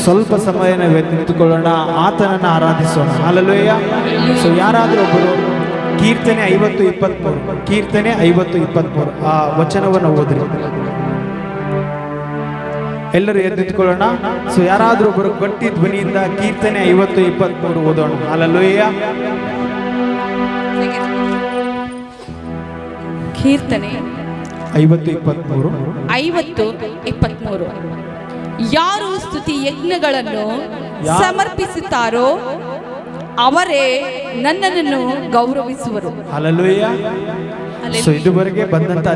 ಸ್ವಲ್ಪ ಸಮಯ ನಿಂತುಕೊಳ್ಳೋಣ, ಆತನನ್ನು ಆರಾಧಿಸೋಣ. ಹಲ್ಲೆಲೂಯಾ. ಸೊ ಯಾರಾದರೂ ಒಬ್ಬರು ಕೀರ್ತನೆ 50:23, ಕೀರ್ತನೆ 50:23 ಆ ವಚನವನ್ನು ಓದ್ರಿ. ಎಲ್ಲರೂ ಎದ್ದು ನಿಂತುಕೊಳ್ಳೋಣ. ಸೊ ಯಾರಾದರೂ ಒಬ್ಬರು ಗಟ್ಟಿ ಧ್ವನಿಯಿಂದ ಕೀರ್ತನೆ 50:23 ಓದೋಣ. ಹಲ್ಲೆಲೂಯಾ. ಕೀರ್ತನೆ 50:23. ಯಾರು ಸ್ತುತಿ ಯಜ್ಞಗಳನ್ನು ಸಮರ್ಪಿಸುತ್ತಾರೋ ಅವರೇ ನನ್ನನ್ನು ಗೌರವಿಸುವರು. ಹಲ್ಲೆಲೂಯಾ. ಸೊ ಇದುವರೆಗೆ ಬಂದಂತ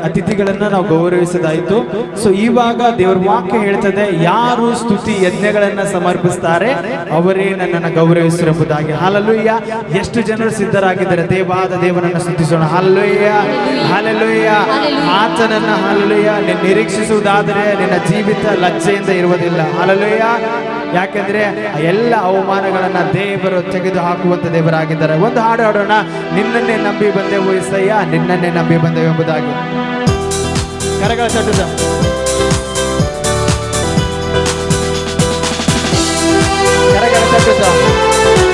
ಅತಿಥಿಗಳನ್ನ ನಾವು ಗೌರವಿಸದಾಯಿತು. ಸೊ ಇವಾಗ ದೇವರ ವಾಕ್ಯ ಹೇಳ್ತದೆ, ಯಾರು ಸ್ತುತಿ ಯಜ್ಞಗಳನ್ನ ಸಮರ್ಪಿಸ್ತಾರೆ ಅವರೇ ನನ್ನನ್ನು ಗೌರವಿಸಿರುವುದಾಗಿ. ಹಲ್ಲೆಲೂಯಾ. ಎಷ್ಟು ಜನರು ಸಿದ್ಧರಾಗಿದ್ದಾರೆ? ದೇವಾದ ದೇವರನ್ನು ಸ್ತುತಿಸೋಣ. Hallelujah, hallelujah. ಆತನನ್ನ ಹಲ್ಲೆಲೂಯಾ ನಿರೀಕ್ಷಿಸುವುದಾದರೆ ನಿನ್ನ ಜೀವಿತ ಲಜ್ಜೆಯಿಂದ ಇರುವುದಿಲ್ಲ. ಹಲ್ಲೆಲೂಯಾ. ಯಾಕೆಂದ್ರೆ ಎಲ್ಲ ಅವಮಾನಗಳನ್ನ ದೇವರು ತೆಗೆದು ಹಾಕುವಂತ ದೇವರಾಗಿದ್ದಾರೆ. ಒಂದು ಹಾಡು ಹಾಡೋಣ. ನಿನ್ನನ್ನೇ ನಂಬಿ ಬಂದೆವು యేసయ్య, ನಿನ್ನನ್ನೇ ನಂಬಿ ಬಂದೆವು ಎಂಬುದಾಗಿ. ಕರಗಳ ತಟ್ಟುತ್ತ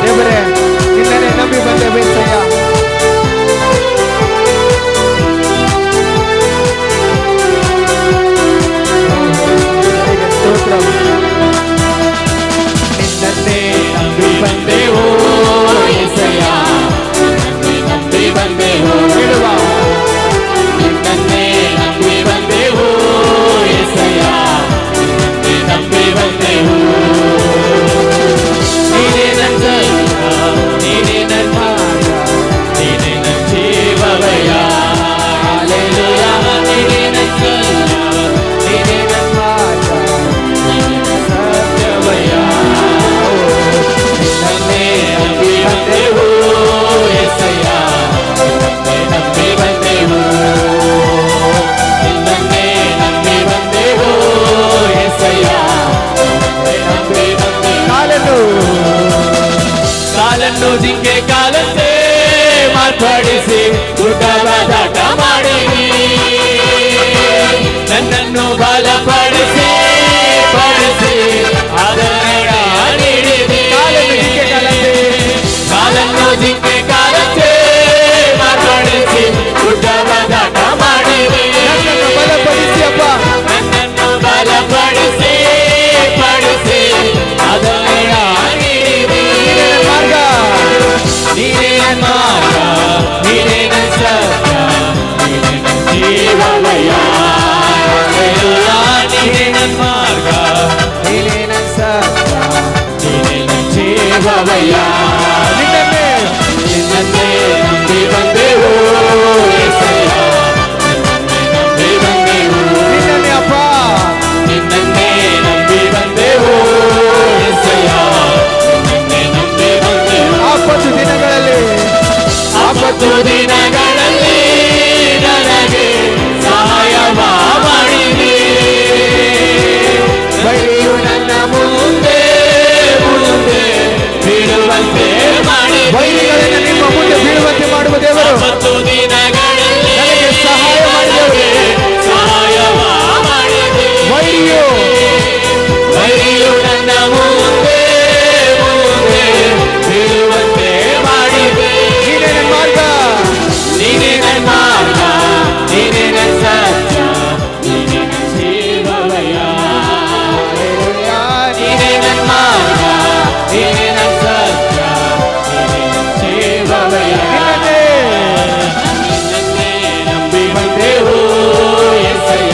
ದೇವರೇ ನಿನ್ನನ್ನೇ ನಂಬಿ ಬಂದೆವು యేసయ్య. ನಿನ್ನನ್ನೇ ನಂಬಿ ಬಂದೆವು యేసయ్య, ನಂಬಿ ಬಂದೆವು. ನಿನ್ನನ್ನೇ ನಂಬಿ ಬಂದೆವು యేసయ్య, ನಂಬಿ ಬಂದೆವು. ನೀನೇ ನನ್ನ ನೀನೇ ನನ್ನ ನೀನೇ ನನ್ನ ಜೀವವಯ್ಯ. ಹಲ್ಲೆಲೂಯಾ. ನೀನೇ ನನ್ನ ನೀನೇ ನನ್ನ ನೀನೇ ನನ್ನ ಸತ್ಯವಯ್ಯ. ನಿನ್ನನ್ನೇ ನಂಬಿ ಬಂದೆವು యేసయ్య, ನಂಬಿ ಬಂದೆವು. ನಿನ್ನನ್ನೇ ನಂಬಿ ಬಂದೆವು యేసయ్య, ನಂಬಿ ಬಂದೆವು. ಕಾಲನ್ನು ಜಿಂಕೆ ಕಾಲಂತೆ ಮಾರ್ಪಡಿಸಿ ಊಟವಾದಾಟ ಮಾಡಿರಿ. ನನ್ನನ್ನು ಬಲಪಡಿಸಿ ಪಡಿಸಿ ಆದರಣ ನೀಡಿರಿ. ಕಾಲನ್ನು ಜಿಂಕೆ ಕಾಲಂತೆ ಮಾರ್ಪಡಿಸಿ ಊಟವಾದಾಟ ಮಾಡಿರಿ. ನನ್ನನ್ನು ಬಲಪಡಿಸಿ ಅಪ್ಪ, ನನ್ನನ್ನು ಬಲಪಡಿಸಿ ಪಡಿಸಿ ಆದರಣ ನೀಡಿರಿ. ಮಾರ್ಗ ನೀನೇ ನನ್ನ ಮಾರ್ಗ, ನೀನೇ ನನ್ನ ಸತ್ಯ, ನೀನೇ ನನ್ನ ಜೀವವಯ್ಯ. ಹಲ್ಲೆಲೂಯಾ. ನೀನೇ ನನ್ನ ಮಾರ್ಗ, ನೀನೇ ನನ್ನ ಸತ್ಯ, ನೀನೇ ನನ್ನ ಜೀವವಯ್ಯ. ನಿನ್ನನ್ನೇ ನಂಬಿ ಬಂದೆವು యేసయ్ಯ, ನಿನ್ನನ್ನೇ ನಂಬಿ ಬಂದೆವು. ನಿನ್ನನ್ನೇ ಅಪ್ಪ, ನಿನ್ನನ್ನೇ ನಂಬಿ ಬಂದೆವು యేಸయ్ಯ, ನಿನ್ನನ್ನೇ ನಂಬಿ ಬಂದೆವು. ಆಪತ್ತು ದಿನಗಳಲ್ಲಿ ನನಗೆ ಸಹಾಯವ ಮಾಡಿರಿ. ಬೈರಿಯು ನನ್ನ ಮುಂದೆ ಮುಂದೆ ಬೀಳುವಂತೆ ಮಾಡಿ. ಬೈರಿಗಳನ್ನು ನಿಮ್ಮ ಮುಂದೆ ಬೀಳುವಂತೆ ಮಾಡುವ ದೇವರು. ಆಪತ್ತು ದಿನಗಳಲ್ಲಿ ನನಗೆ ಸಹಾಯ ಮಾಡಿದವರು, ಸಹಾಯವ ಮಾಡಿರಿ. ಬೈರಿಯು ನನ್ನ ಮುಂದೆ ಮುಂದೆ ಬೀಳುವಂತೆ ಮಾಡಿದೆ. ನೀನೇ ನನ್ನ ಮಾರ್ಗ, ನೀನೇ ನನ್ನ ಮಾರ್ಗ, ನೀನೇ ನನ್ನ ಸತ್ಯ, ನೀನೇ ನನ್ನ ಜೀವವಯ್ಯ. ನೀನೇ ನನ್ನ ಮಾರ್ಗ, ನೀನೇ ನನ್ನ ಸತ್ಯ, ನೀನೇ ನನ್ನ ಜೀವವಯ್ಯ. ನಿನ್ನನ್ನೇ ನಂಬಿ ಬಂದೆವು యేಸయ్య,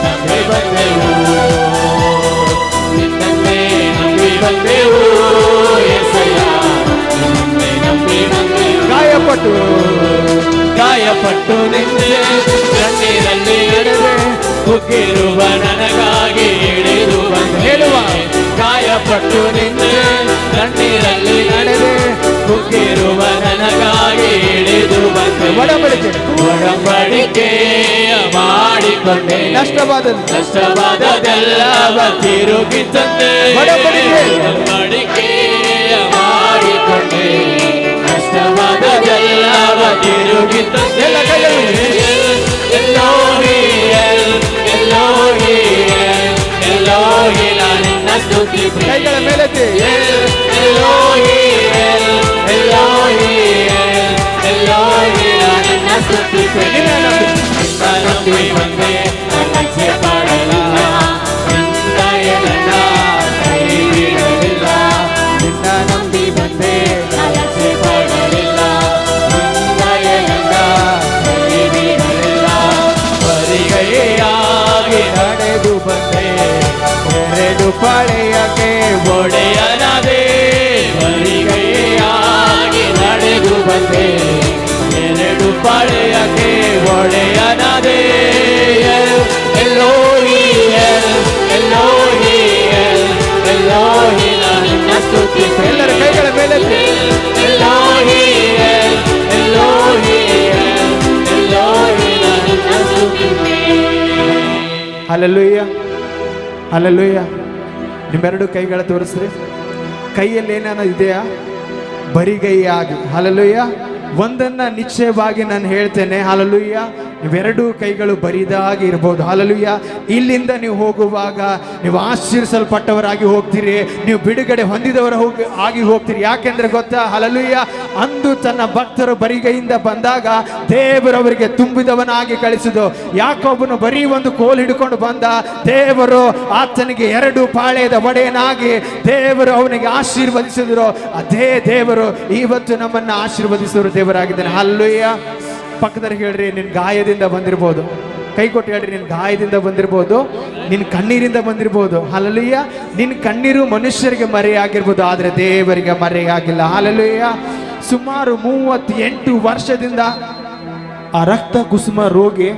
ನಂಬಿ ಬಂದೆವು. ನಿನ್ನನ್ನೇ ನಂಬಿ ಬಂದೆವು యేಸయ్య, ನಿನ್ನನ್ನೇ ನಂಬಿ ಬಂದೆವು. ಗಾಯಪಟ್ಟು ನಿಂದೆ ಕಣ್ಣೀರಲ್ಲಿ ನಡೆದೆ, ಕುಗ್ಗಿರುವ ನನಗಾಗಿ ಇಳಿದು ಬಂದೆ. ಹೇಳುವ ಗಾಯಪಟ್ಟು ನಿಂದೆ ಕಣ್ಣೀರಲ್ಲಿ ನಡೆದೆ, ಕುಗ್ಗಿರುವ ನನಗಾಗಿ ಇಳಿದು ಬಂದೆ. ಒಡಂಬಡಿಕೆಯ ಮಾಡಿಕೊಂಡೆ, ನಷ್ಟವಾದದೆಲ್ಲವ ತಿರುಗಿ ತಂದೆ. ಒಡಂಬಡಿಕೆಯ ಮಾಡಿಕೊಂಡೆ, ನಷ್ಟವಾದದೆಲ್ಲವ ತಿರುಗಿ ತಂದೆ. ಎಲ್ಲೋಹಿ ಎಲ್ಲೋಹಿ ಎಲ್ಲೋಹಿ ನಾನೇ ಸ್ತುತಿ ಕೈಗಳ ಮೇಲೆತ್ತಿ. ಎಲೋಹಿ ಎಲೋಹಿ ಎಲೋಹಿ ನನ್ನ ಸ್ತುತಿ ನಿನ್ನ ನಂಬಿ. ನಿನ್ನ ನಂಬಿ ಬಂದೆ ಲಜ್ಜೆ ಪಡಲಿಲ್ಲ ನಿನ್ನಯ ನನ್ನ ಕೈ ಬಿಡಲಿಲ್ಲ ನಿನ್ನ ನಂಬಿ ಬಂದೆ ಲಜ್ಜೆ ಪಡಲಿಲ್ಲ ನಿನ್ನಯ ನನ್ನ ಕೈ ಬಿಡಲಿಲ್ಲ ಬರಿಗೈಯಾಗಿ ನಡೆದು ಬಂದೆ ಎರಡು ಪಾಳೆಯಕ್ಕೆ ಒಡೆಯನದೇ ಬರಿಗೈಯಾಗಿ ನಡೆದು ಬಂದೆ ಎರಡು ಪಾಳೆಯಕ್ಕೆ ಒಡೆಯನದೇ ಎಲೋಹಿ ಎಲೋಹಿ ಎಲೋಹಿ ನನ್ನ ಸ್ತುತಿ ಎಲ್ಲರ ಕೈಗಳ ಮೇಲೆತ್ತಿ. ಎಲೋಹಿ ಎಲೋಹಿ ಎಲೋಹಿ ನನ್ನ ಸ್ತುತಿ ಹಲ್ಲೆಲೂಯ ಹಲ್ಲೆಲೂಯ. ನಿಮ್ಮೆರಡು ಕೈಗಳ ತೋರಿಸ್ರಿ. ಕೈಯಲ್ಲಿ ಏನಾನ ಇದೆಯಾ? ಬರಿಗೈಯಾಗಿ. ಹಲ್ಲೆಲೂಯ. ಒಂದನ್ನ ನಿಶ್ಚಯವಾಗಿ ನಾನು ಹೇಳ್ತೇನೆ, ಹಲ್ಲೆಲೂಯ, ಇವೆರಡೂ ಕೈಗಳು ಬರಿದಾಗಿ ಇರ್ಬೋದು. ಹಲ್ಲೆಲೂಯ. ಇಲ್ಲಿಂದ ನೀವು ಹೋಗುವಾಗ ನೀವು ಆಶೀರ್ಸಲ್ಪಟ್ಟವರಾಗಿ ಹೋಗ್ತೀರಿ, ನೀವು ಬಿಡುಗಡೆ ಹೊಂದಿದವರ ಆಗಿ ಹೋಗ್ತೀರಿ. ಯಾಕೆಂದ್ರೆ ಗೊತ್ತಾ? ಹಲ್ಲೆಲೂಯ. ಅಂದು ತನ್ನ ಭಕ್ತರು ಬರಿಗೈಯಿಂದ ಬಂದಾಗ ದೇವರವರಿಗೆ ತುಂಬಿದವನಾಗಿ ಕಳಿಸಿದು. ಯಾಕೊಬ್ಬನು ಬರೀ ಒಂದು ಕೋಲ್ ಹಿಡ್ಕೊಂಡು ಬಂದ, ದೇವರು ಆತನಿಗೆ ಎರಡು ಪಾಳೆಯದ ಒಡೆಯನಾಗಿ ದೇವರು ಅವನಿಗೆ ಆಶೀರ್ವದಿಸಿದ್ರು. ಅದೇ ದೇವರು ಇವತ್ತು ನಮ್ಮನ್ನ ಆಶೀರ್ವದಿಸಿದ್ರು ದೇವರಾಗಿದ್ದಾನೆ. ಹಲ್ಲೆಲೂಯ. ಪಕ್ಕದಲ್ಲಿ ಹೇಳ್ರಿ, ನಿನ್ ಗಾಯದಿಂದ ಬಂದಿರ್ಬೋದು. ಕೈ ಕೊಟ್ಟು ಹೇಳ್ರಿ, ನಿನ್ ಗಾಯದಿಂದ ಬಂದಿರ್ಬೋದು, ನಿನ್ ಕಣ್ಣೀರಿಂದ ಬಂದಿರ್ಬೋದು. ಹಲ್ಲೆಲೂಯ. ನಿನ್ ಕಣ್ಣೀರು ಮನುಷ್ಯರಿಗೆ ಮರೆಯಾಗಿರ್ಬೋದು, ಆದ್ರೆ ದೇವರಿಗೆ ಮರೆಯಾಗಿಲ್ಲ. ಹಲ್ಲೆಲೂಯ. ಸುಮಾರು 38 ವರ್ಷದಿಂದ ಆ ರಕ್ತ ಕುಸುಮ ರೋಗಿ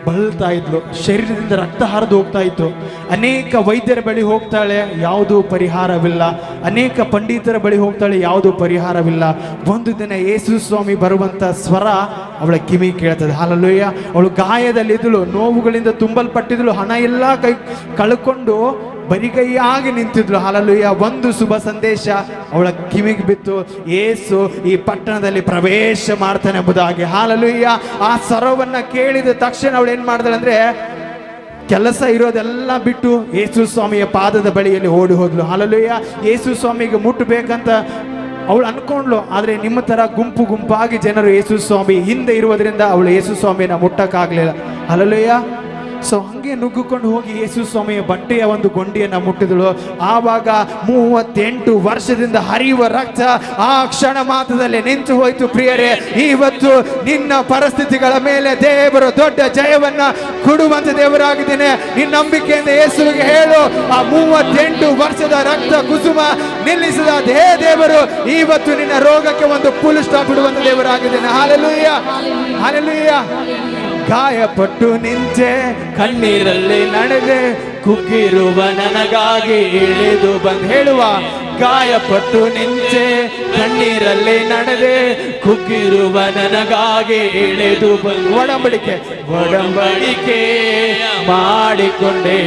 ಬಳಲ್ತಾ ಇದ್ಲು. ಶರೀರದಿಂದ ರಕ್ತ ಹರಿದು ಹೋಗ್ತಾ ಇತ್ತು. ಅನೇಕ ವೈದ್ಯರ ಬಳಿ ಹೋಗ್ತಾಳೆ, ಯಾವುದೂ ಪರಿಹಾರವಿಲ್ಲ. ಅನೇಕ ಪಂಡಿತರ ಬಳಿ ಹೋಗ್ತಾಳೆ, ಯಾವುದೂ ಪರಿಹಾರವಿಲ್ಲ. ಒಂದು ದಿನ ಯೇಸು ಸ್ವಾಮಿ ಬರುವಂತ ಸ್ವರ ಅವಳ ಕಿವಿ ಕೇಳ್ತದೆ. ಹಲ್ಲೆಲೂಯ. ಅವಳು ಗಾಯದಲ್ಲಿದ್ದಳು, ನೋವುಗಳಿಂದ ತುಂಬಲ್ಪಟ್ಟಿದ್ಳು, ಹಣ ಎಲ್ಲ ಕೈ ಕಳ್ಕೊಂಡು ಬರಿಗೈಯಾಗಿ ನಿಂತಿದ್ಳು. ಹಲ್ಲೆಲೂಯ. ಒಂದು ಶುಭ ಸಂದೇಶ ಅವಳ ಕಿವಿಗೆ ಬಿತ್ತು, ಯೇಸು ಈ ಪಟ್ಟಣದಲ್ಲಿ ಪ್ರವೇಶ ಮಾಡ್ತಾನೆ ಎಂಬುದಾಗಿ. ಹಲ್ಲೆಲೂಯ. ಆ ಸ್ವರವನ್ನ ಕೇಳಿದ ತಕ್ಷಣ ಅವಳು ಏನ್ ಮಾಡ್ತಾಳೆ ಅಂದ್ರೆ, ಕೆಲಸ ಇರೋದೆಲ್ಲ ಬಿಟ್ಟು ಯೇಸು ಸ್ವಾಮಿಯ ಪಾದದ ಬಳಿಯಲ್ಲಿ ಓಡಿ ಹೋದ್ಲು. ಹಲ್ಲೆಲೂಯ. ಯೇಸು ಸ್ವಾಮಿಗೆ ಮುಟ್ಟಬೇಕಂತ ಅವಳು ಅನ್ಕೊಂಡ್ಲು. ಆದ್ರೆ ನಿಮ್ಮ ತರ ಗುಂಪು ಗುಂಪಾಗಿ ಜನರು ಯೇಸು ಸ್ವಾಮಿ ಹಿಂದೆ ಇರುವುದರಿಂದ ಅವಳು ಯೇಸು ಸ್ವಾಮಿಯನ್ನ ಮುಟ್ಟಕ್ಕಾಗ್ಲಿಲ್ಲ. ಹಲ್ಲೆಲೂಯ. ಸೊ ಹಂಗೆ ನುಗ್ಗಿಕೊಂಡು ಹೋಗಿ ಯೇಸು ಸ್ವಾಮಿಯ ಬಟ್ಟೆಯ ಒಂದು ಗೊಂಡಿಯನ್ನ ಮುಟ್ಟಿದಳು. ಆವಾಗ 38 ವರ್ಷದಿಂದ ಹರಿಯುವ ರಕ್ತ ಆ ಕ್ಷಣ ಮಾತ್ರದಲ್ಲಿ ನಿಂತು ಹೋಯ್ತು. ಪ್ರಿಯರೇ, ಇವತ್ತು ನಿನ್ನ ಪರಿಸ್ಥಿತಿಗಳ ಮೇಲೆ ದೇವರು ದೊಡ್ಡ ಜಯವನ್ನ ಕೊಡುವಂತ ದೇವರಾಗಿದ್ದೇನೆ. ನಿನ್ನ ನಂಬಿಕೆಯಿಂದ ಯೇಸುವಿಗೆ ಹೇಳು, ಆ 38 ವರ್ಷದ ರಕ್ತ ಕುಸುಮ ನಿಲ್ಲಿಸಿದ ಅದೇ ದೇವರು ಇವತ್ತು ನಿನ್ನ ರೋಗಕ್ಕೆ ಒಂದು ಫುಲ್ ಸ್ಟಾಪ್ ಇಡುವಂತ ದೇವರಾಗಿದ್ದೇನೆ. Hallelujah hallelujah. ಗಾಯಪಟ್ಟು ನಿಂತೆ, ಕಣ್ಣೀರಲ್ಲಿ ನಡೆದೆ, ಕುಗ್ಗಿರುವ ನನಗಾಗಿ ಇಳಿದು ಬಂದು ಹೇಳುವ. ಗಾಯಪಟ್ಟು ನಿಂತೆ, ಕಣ್ಣೀರಲ್ಲಿ ನಡೆದೆ, ಕುಗ್ಗಿರುವ ನನಗಾಗಿ ಇಳಿದು ಬಂದು ಒಡಂಬಡಿಕೆ ಮಾಡಿಕೊಂಡೆ,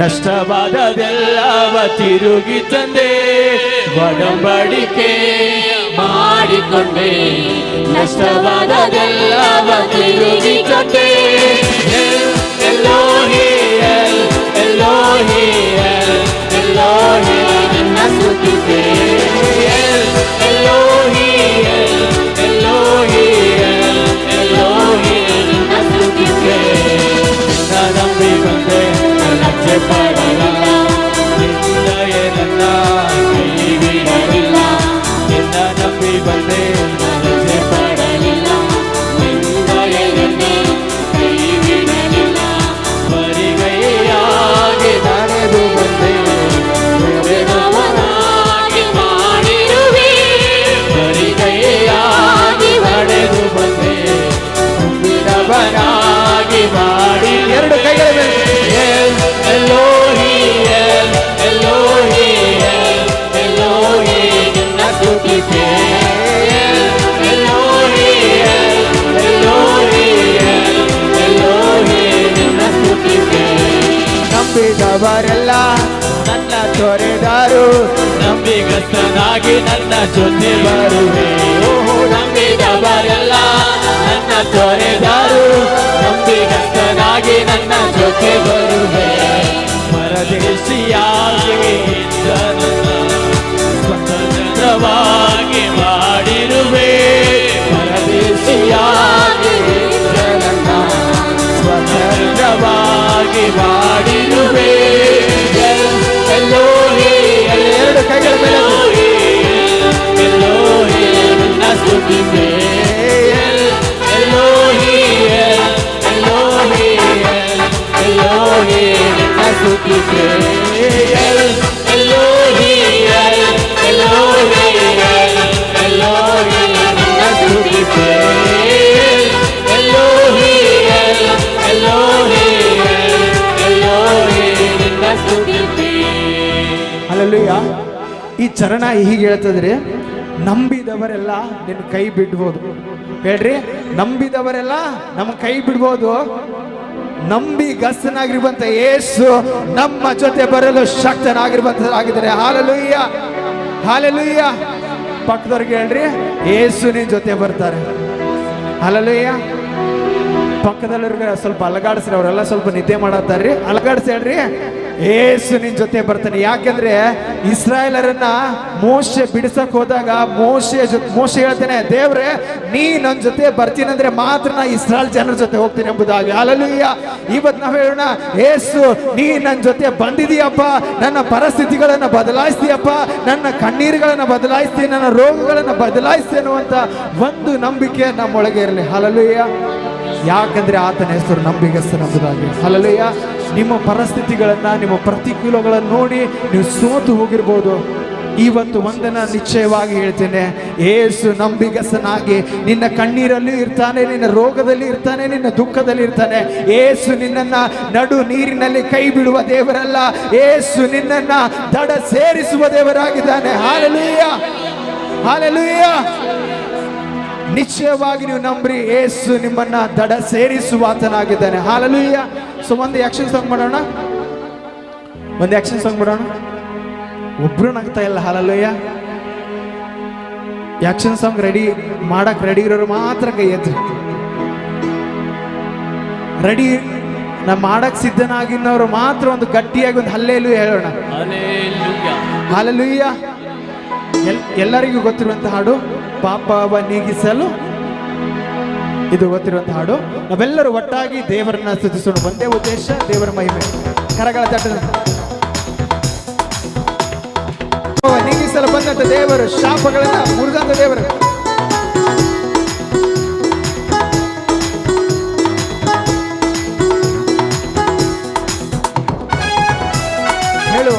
ನಷ್ಟವಾದದೆಲ್ಲವ ತಿರುಗಿ ತಂದೆ. ಒಡಂಬಡಿಕೆ ಮಾಡಿಕೊಂಡೆ, ನಷ್ಟವಾದದೆಲ್ಲವ ತಿರುಗಿ ತಂದೆ. ಎಲೋಹಿ ಎಲೋಹಿ ಎಲೋಹಿ ನನ್ನ ಸ್ತುತಿಗೆ. ಎಲೋಹಿ ಎಲೋಹಿ ಎಲೋಹಿ ನನ್ನ ಸ್ತುತಿಗೆ. ನಿನ್ನ ನಂಬಿ ಬಂದೆ ಲಜ್ಜೆ ಪಡಲಿಲ್ಲ, ನಿನ್ನಯ ನನ್ನ ಕೈ ಬಿಡಲಿಲ್ಲ. ನಿನ್ನ ನಂಬಿ ಬಂದೆ ಲಜ್ಜೆ ಪಡಲಿಲ್ಲ, ನಿನ್ನಯ ನನ್ನ ಕೈ ಬಿಡಲಿಲ್ಲ. ಬರಿಗೈಯಾಗಿ ನಡೆದು ಬಂದೆ, ಬೆರೆದವನಾಗಿ ಮಾಡಿರುವೆ. ಬರಿಗೈಯಾಗಿ ನಡೆದು ಬಂದೆ, ತುಂಬಿದವನಾಗಿ ಮಾಡಿ. ಎರಡು ಕೈಗಳ ಎಲೋಹಿ ಎಲೋಹಿ ಎಲೋಹಿ ನಿನ್ನ ಸ್ತುತಿಗೆ. ಎಲೋಹಿ ಎಲೋಹಿ ಎಲೋಹಿ ನಿನ್ನ ಸ್ತುತಿಗೆ. ನಂಬಿದವರೆಲ್ಲ ನನ್ನ ತೊರೆದಾರು, ನಂಬಿಗಸ್ತನಾಗಿ ನನ್ನ ಜೊತೆ ಬರುವೆ. ಓಹೋ, ನಂಬಿದವರೆಲ್ಲ ನನ್ನ ತೊರೆದಾರು, ನಂಬಿಗಸ್ತನಾಗಿ ನನ್ನ ಜೊತೆ ಬರುವೆ. ಪರದೇಶಿಯಾಗಿ ಸ್ವತಂತ್ರವಾಗಿ ಮಾಡಿರುವೆ ಪರದೇಶಿಯಾಗಿ ಸ್ವತಂತ್ರವಾಗಿ ಮಾಡಿರುವೆ ಎರಡು ಕೈಗಳ ಮೇಲೆ ಎಲೋಹಿ ನಿನ್ನ ಸ್ತುತಿಸೆ ಎಲೋಹಿ ಎಲೋಹಿ ಎಲೋಹಿ ನಿನ್ನ ಸ್ತುತಿಸೆ ಎಲೋಹಿ ಎಲೋಹಿ ಎಲೋಹಿ ನಿನ್ನ ಸ್ತುತಿಸೆ ಎಲೋಹಿ ಎಲೋಹಿ ಎಲೋಹಿ ನಿನ್ನ ಸ್ತುತಿಸೆ. ಹಲ್ಲೆಲೂಯ. ಈ ಚರಣ ಹೀಗೆ ಹೇಳ್ತದ್ರಿ, ನಂಬಿದವರೆಲ್ಲ ನಿನ್ನ ಕೈ ಬಿಡ್ಬೋದು. ಹೇಳ್ರಿ, ನಂಬಿದವರೆಲ್ಲ ನಮ್ಮ ಕೈ ಬಿಡ್ಬೋದು, ನಂಬಿ ಗಸ್ತನಾಗಿರುವಂತ ಯೇಸು ನಮ್ಮ ಜೊತೆ ಬರಲು ಶಕ್ತನಾಗಿರುವಂತರಾಗಿದ್ದಾರೆ. Hallelujah, hallelujah. ಪಕ್ಕದವ್ರಿಗೆ ಹೇಳ್ರಿ, ಯೇಸು ನಿನ್ ಜೊತೆ ಬರ್ತಾರೆ. ಹಾಲೆಲೂಯ. ಪಕ್ಕದಲ್ಲಿರ್ಗ ಸ್ವಲ್ಪ ಅಲಗಾಡಿಸ್ರಿ, ಅವರೆಲ್ಲ ಸ್ವಲ್ಪ ನಿದ್ದೆ ಮಾಡತ್ತಾರ್ರಿ, ಅಲಗಾಡಿಸಿ ಹೇಳ್ರಿ, ಯೇಸು ನಿನ್ ಜೊತೆ ಬರ್ತಾನೆ. ಯಾಕೆಂದ್ರೆ ಇಸ್ರಾಯೇಲರನ್ನ ಮೋಶೆ ಬಿಡಿಸಕ್ ಹೋದಾಗ ಮೋಶೆ ಹೇಳ್ತಾನೆ, ದೇವ್ರೆ ನೀ ನನ್ನ ಜೊತೆ ಬರ್ತೀನಂದ್ರೆ ಮಾತ್ರ ನಾ ಇಸ್ರಾಯೇಲ್ ಜನರ ಜೊತೆ ಹೋಗ್ತೀನಿ ಎಂಬುದಾಗಿ. ಹಲ್ಲೆಲೂಯ. ಇವತ್ತು ನಾವು ಹೇಳೋಣ, ಯೇಸು ನೀ ನನ್ನ ಜೊತೆ ಬಂದಿದೀಯಪ್ಪ, ನನ್ನ ಪರಿಸ್ಥಿತಿಗಳನ್ನ ಬದಲಾಯಿಸ್ತೀಯಪ್ಪ, ನನ್ನ ಕಣ್ಣೀರುಗಳನ್ನ ಬದಲಾಯಿಸ್ತೀನಿ, ನನ್ನ ರೋಗಗಳನ್ನ ಬದಲಾಯಿಸ್ತೀನಿ ಅನ್ನುವಂತ ಒಂದು ನಂಬಿಕೆ ನಮ್ಮೊಳಗೆ ಇರಲಿ. ಹಲ್ಲೆಲೂಯ. ಯಾಕಂದ್ರೆ ಆತನ ಹೆಸರು ನಂಬಿಗಸ್ತನೆಂಬುದಾಗಿ. ಹಲ್ಲೆಲೂಯ. ನಿಮ್ಮ ಪರಿಸ್ಥಿತಿಗಳನ್ನ, ನಿಮ್ಮ ಪ್ರತಿಕೂಲಗಳನ್ನು ನೋಡಿ ನೀವು ಸೋತು ಹೋಗಿರ್ಬೋದು. ಇವತ್ತು ಒಂದನ್ನ ನಿಶ್ಚಯವಾಗಿ ಹೇಳ್ತೇನೆ, ಯೇಸು ನಂಬಿಗಸ್ತನಾಗಿ ನಿನ್ನ ಕಣ್ಣೀರಲ್ಲಿ ಇರ್ತಾನೆ, ನಿನ್ನ ರೋಗದಲ್ಲಿ ಇರ್ತಾನೆ, ನಿನ್ನ ದುಃಖದಲ್ಲಿ ಇರ್ತಾನೆ. ಯೇಸು ನಿನ್ನನ್ನ ನಡು ನೀರಿನಲ್ಲಿ ಕೈ ಬಿಡುವ ದೇವರಲ್ಲ, ಯೇಸು ನಿನ್ನನ್ನ ದಡ ಸೇರಿಸುವ ದೇವರಾಗಿದ್ದಾನೆ. Hallelujah, hallelujah. ನಿಶ್ಚಯವಾಗಿ ನೀವು ನಂಬ್ರಿ, ಯೇಸು ನಿಮ್ಮನ್ನ ದಡ ಸೇರಿಸುವ ಆತನಾಗಿದ್ದಾನೆ. ಹಾಲೆಲೂಯ. ಸೊ ಒಂದು ಆಕ್ಷನ್ ಸಾಂಗ್ ಮಾಡೋಣ, ಒಂದು ಆಕ್ಷನ್ ಸಾಂಗ್ ಮಾಡೋಣ. ಒಬ್ರು ನಗ್ತಾ ಇಲ್ಲ. ಹಾಲೆಲೂಯ. ಆಕ್ಷನ್ ಸಾಂಗ್ ರೆಡಿ ಮಾಡಕ್ ರೆಡಿ ಇರೋರು ಮಾತ್ರ ಕೈ ಎತ್ತಿ. ರೆಡಿ ನಾ ಮಾಡಕ್ ಸಿದ್ಧನಾಗಿನವರು ಮಾತ್ರ ಒಂದು ಗಟ್ಟಿಯಾಗಿ ಒಂದು ಹಲ್ಲೆಲೂಯ ಹೇಳೋಣ. ಹಾಲೆಲೂಯ. ಎಲ್ಲರಿಗೂ ಗೊತ್ತಿರುವಂತ ಹಾಡು, ಪಾಪವ ನೀಗಿಸಲು. ಇದು ಗೊತ್ತಿರುವಂತ ಹಾಡು. ನಾವೆಲ್ಲರೂ ಒಟ್ಟಾಗಿ ದೇವರನ್ನ ಸ್ತುತಿಸೋಣ. ಒಂದೇ ಉದ್ದೇಶ, ದೇವರ ಮಹಿಮೆ. ಕರಗಳ ತಟ್ಟ. ನೀಗಿಸಲು ಬಂದಂತ ದೇವರು, ಶಾಪಗಳನ್ನ ಮುರಿದಂತ ದೇವರು. ಹೇಳುವ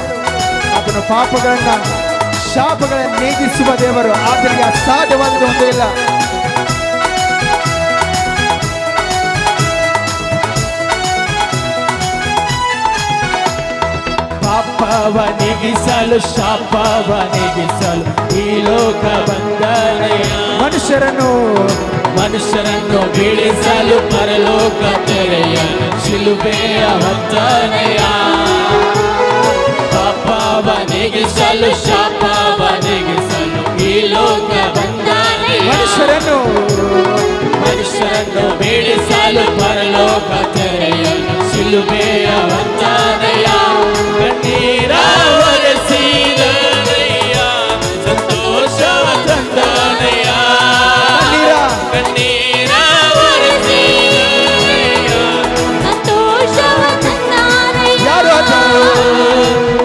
ಆತನ ಪಾಪಗಳನ್ನ, ಶಾಪಗಳನ್ನು ನೀಗಿಸುವ ದೇವರು. ಆತನಿಗೆ ಅಸಾಧ್ಯವಾದದ್ದು ಒಂದೂ ಇಲ್ಲ. ಪಾಪವ ನೀಗಿಸಲು, ಶಾಪವ ನೀಗಿಸಲು ಈ ಲೋಕ ಬಂದನೆಯ. ಮನುಷ್ಯರನ್ನು ಬೀಳಿಸಲು ಪರಲೋಕ ತೆರೆಯಲು ಶಿಲುಬೆಯ ವಂದನೆಯ. ಪಾಪವ ನೀಗಿಸಲು, ಶಾಪವ ನೀಗಿಸಲು ಈ ಲೋಕ ಬಂದನೆಯ. ಮನುಷ್ಯರನ್ನು ಬೀಳಿಸಲು ಪರಲೋಕ ತೆರೆಯಲು ಶಿಲುಬೆಯ ವಂದನೆಯ. ಕಣ್ಣೀರ ಒರೆಸಿದನೆಯ, ಸಂತೋಷವ ತಂದನೆಯ. ಕಣ್ಣೀರ ಒರೆಸಿದನೆಯ, ಸಂತೋಷವ ತಂದನೆಯ. ಯಾರು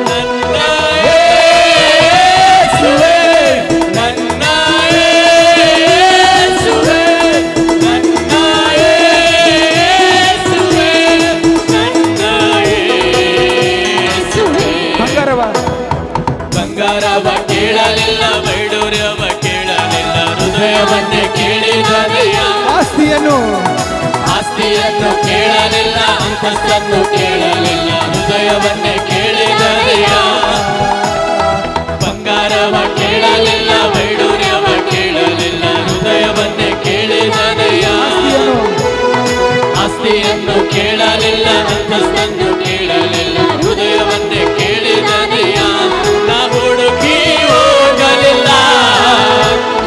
ನನ್ನ ಯೇಸುವೇ, ನನ್ನ ಯೇಸುವೇ, ನನ್ನ ಯೇಸುವೇ, ನನ್ನ ಯೇಸುವೇ. ಬಂಗಾರವ ಕೇಳಲಿಲ್ಲ, ವೈಡೂರ್ಯವ ಕೇಳಲಿಲ್ಲ, ಹೃದಯವನ್ನೇ ಕೇಳಿದನೆಯ. ಆಸ್ತಿಯನ್ನು ಕೇಳಲಿಲ್ಲ, ಅಂತಸ್ತನ್ನು ಕೇಳಲಿಲ್ಲ, ಹೃದಯವನ್ನೇ ಕೇಳಿದನೆಯ. ಬಂಗಾರವ ಕೇಳಲಿಲ್ಲ, ವೈಡೂರ್ಯವ ಕೇಳಲಿಲ್ಲ, ಹೃದಯವನ್ನೇ ಕೇಳಿದನೆಯ. ಆಸ್ತಿಯನ್ನು ಕೇಳಲಿಲ್ಲ, ಅಂತಸ್ತನ್ನು ಕೇಳಲಿಲ್ಲ, ಹೃದಯವನ್ನೇ ಕೇಳಿದನೆಯ. ನಾ ಹುಡುಕಿ ಹೋಗಲಿಲ್ಲ,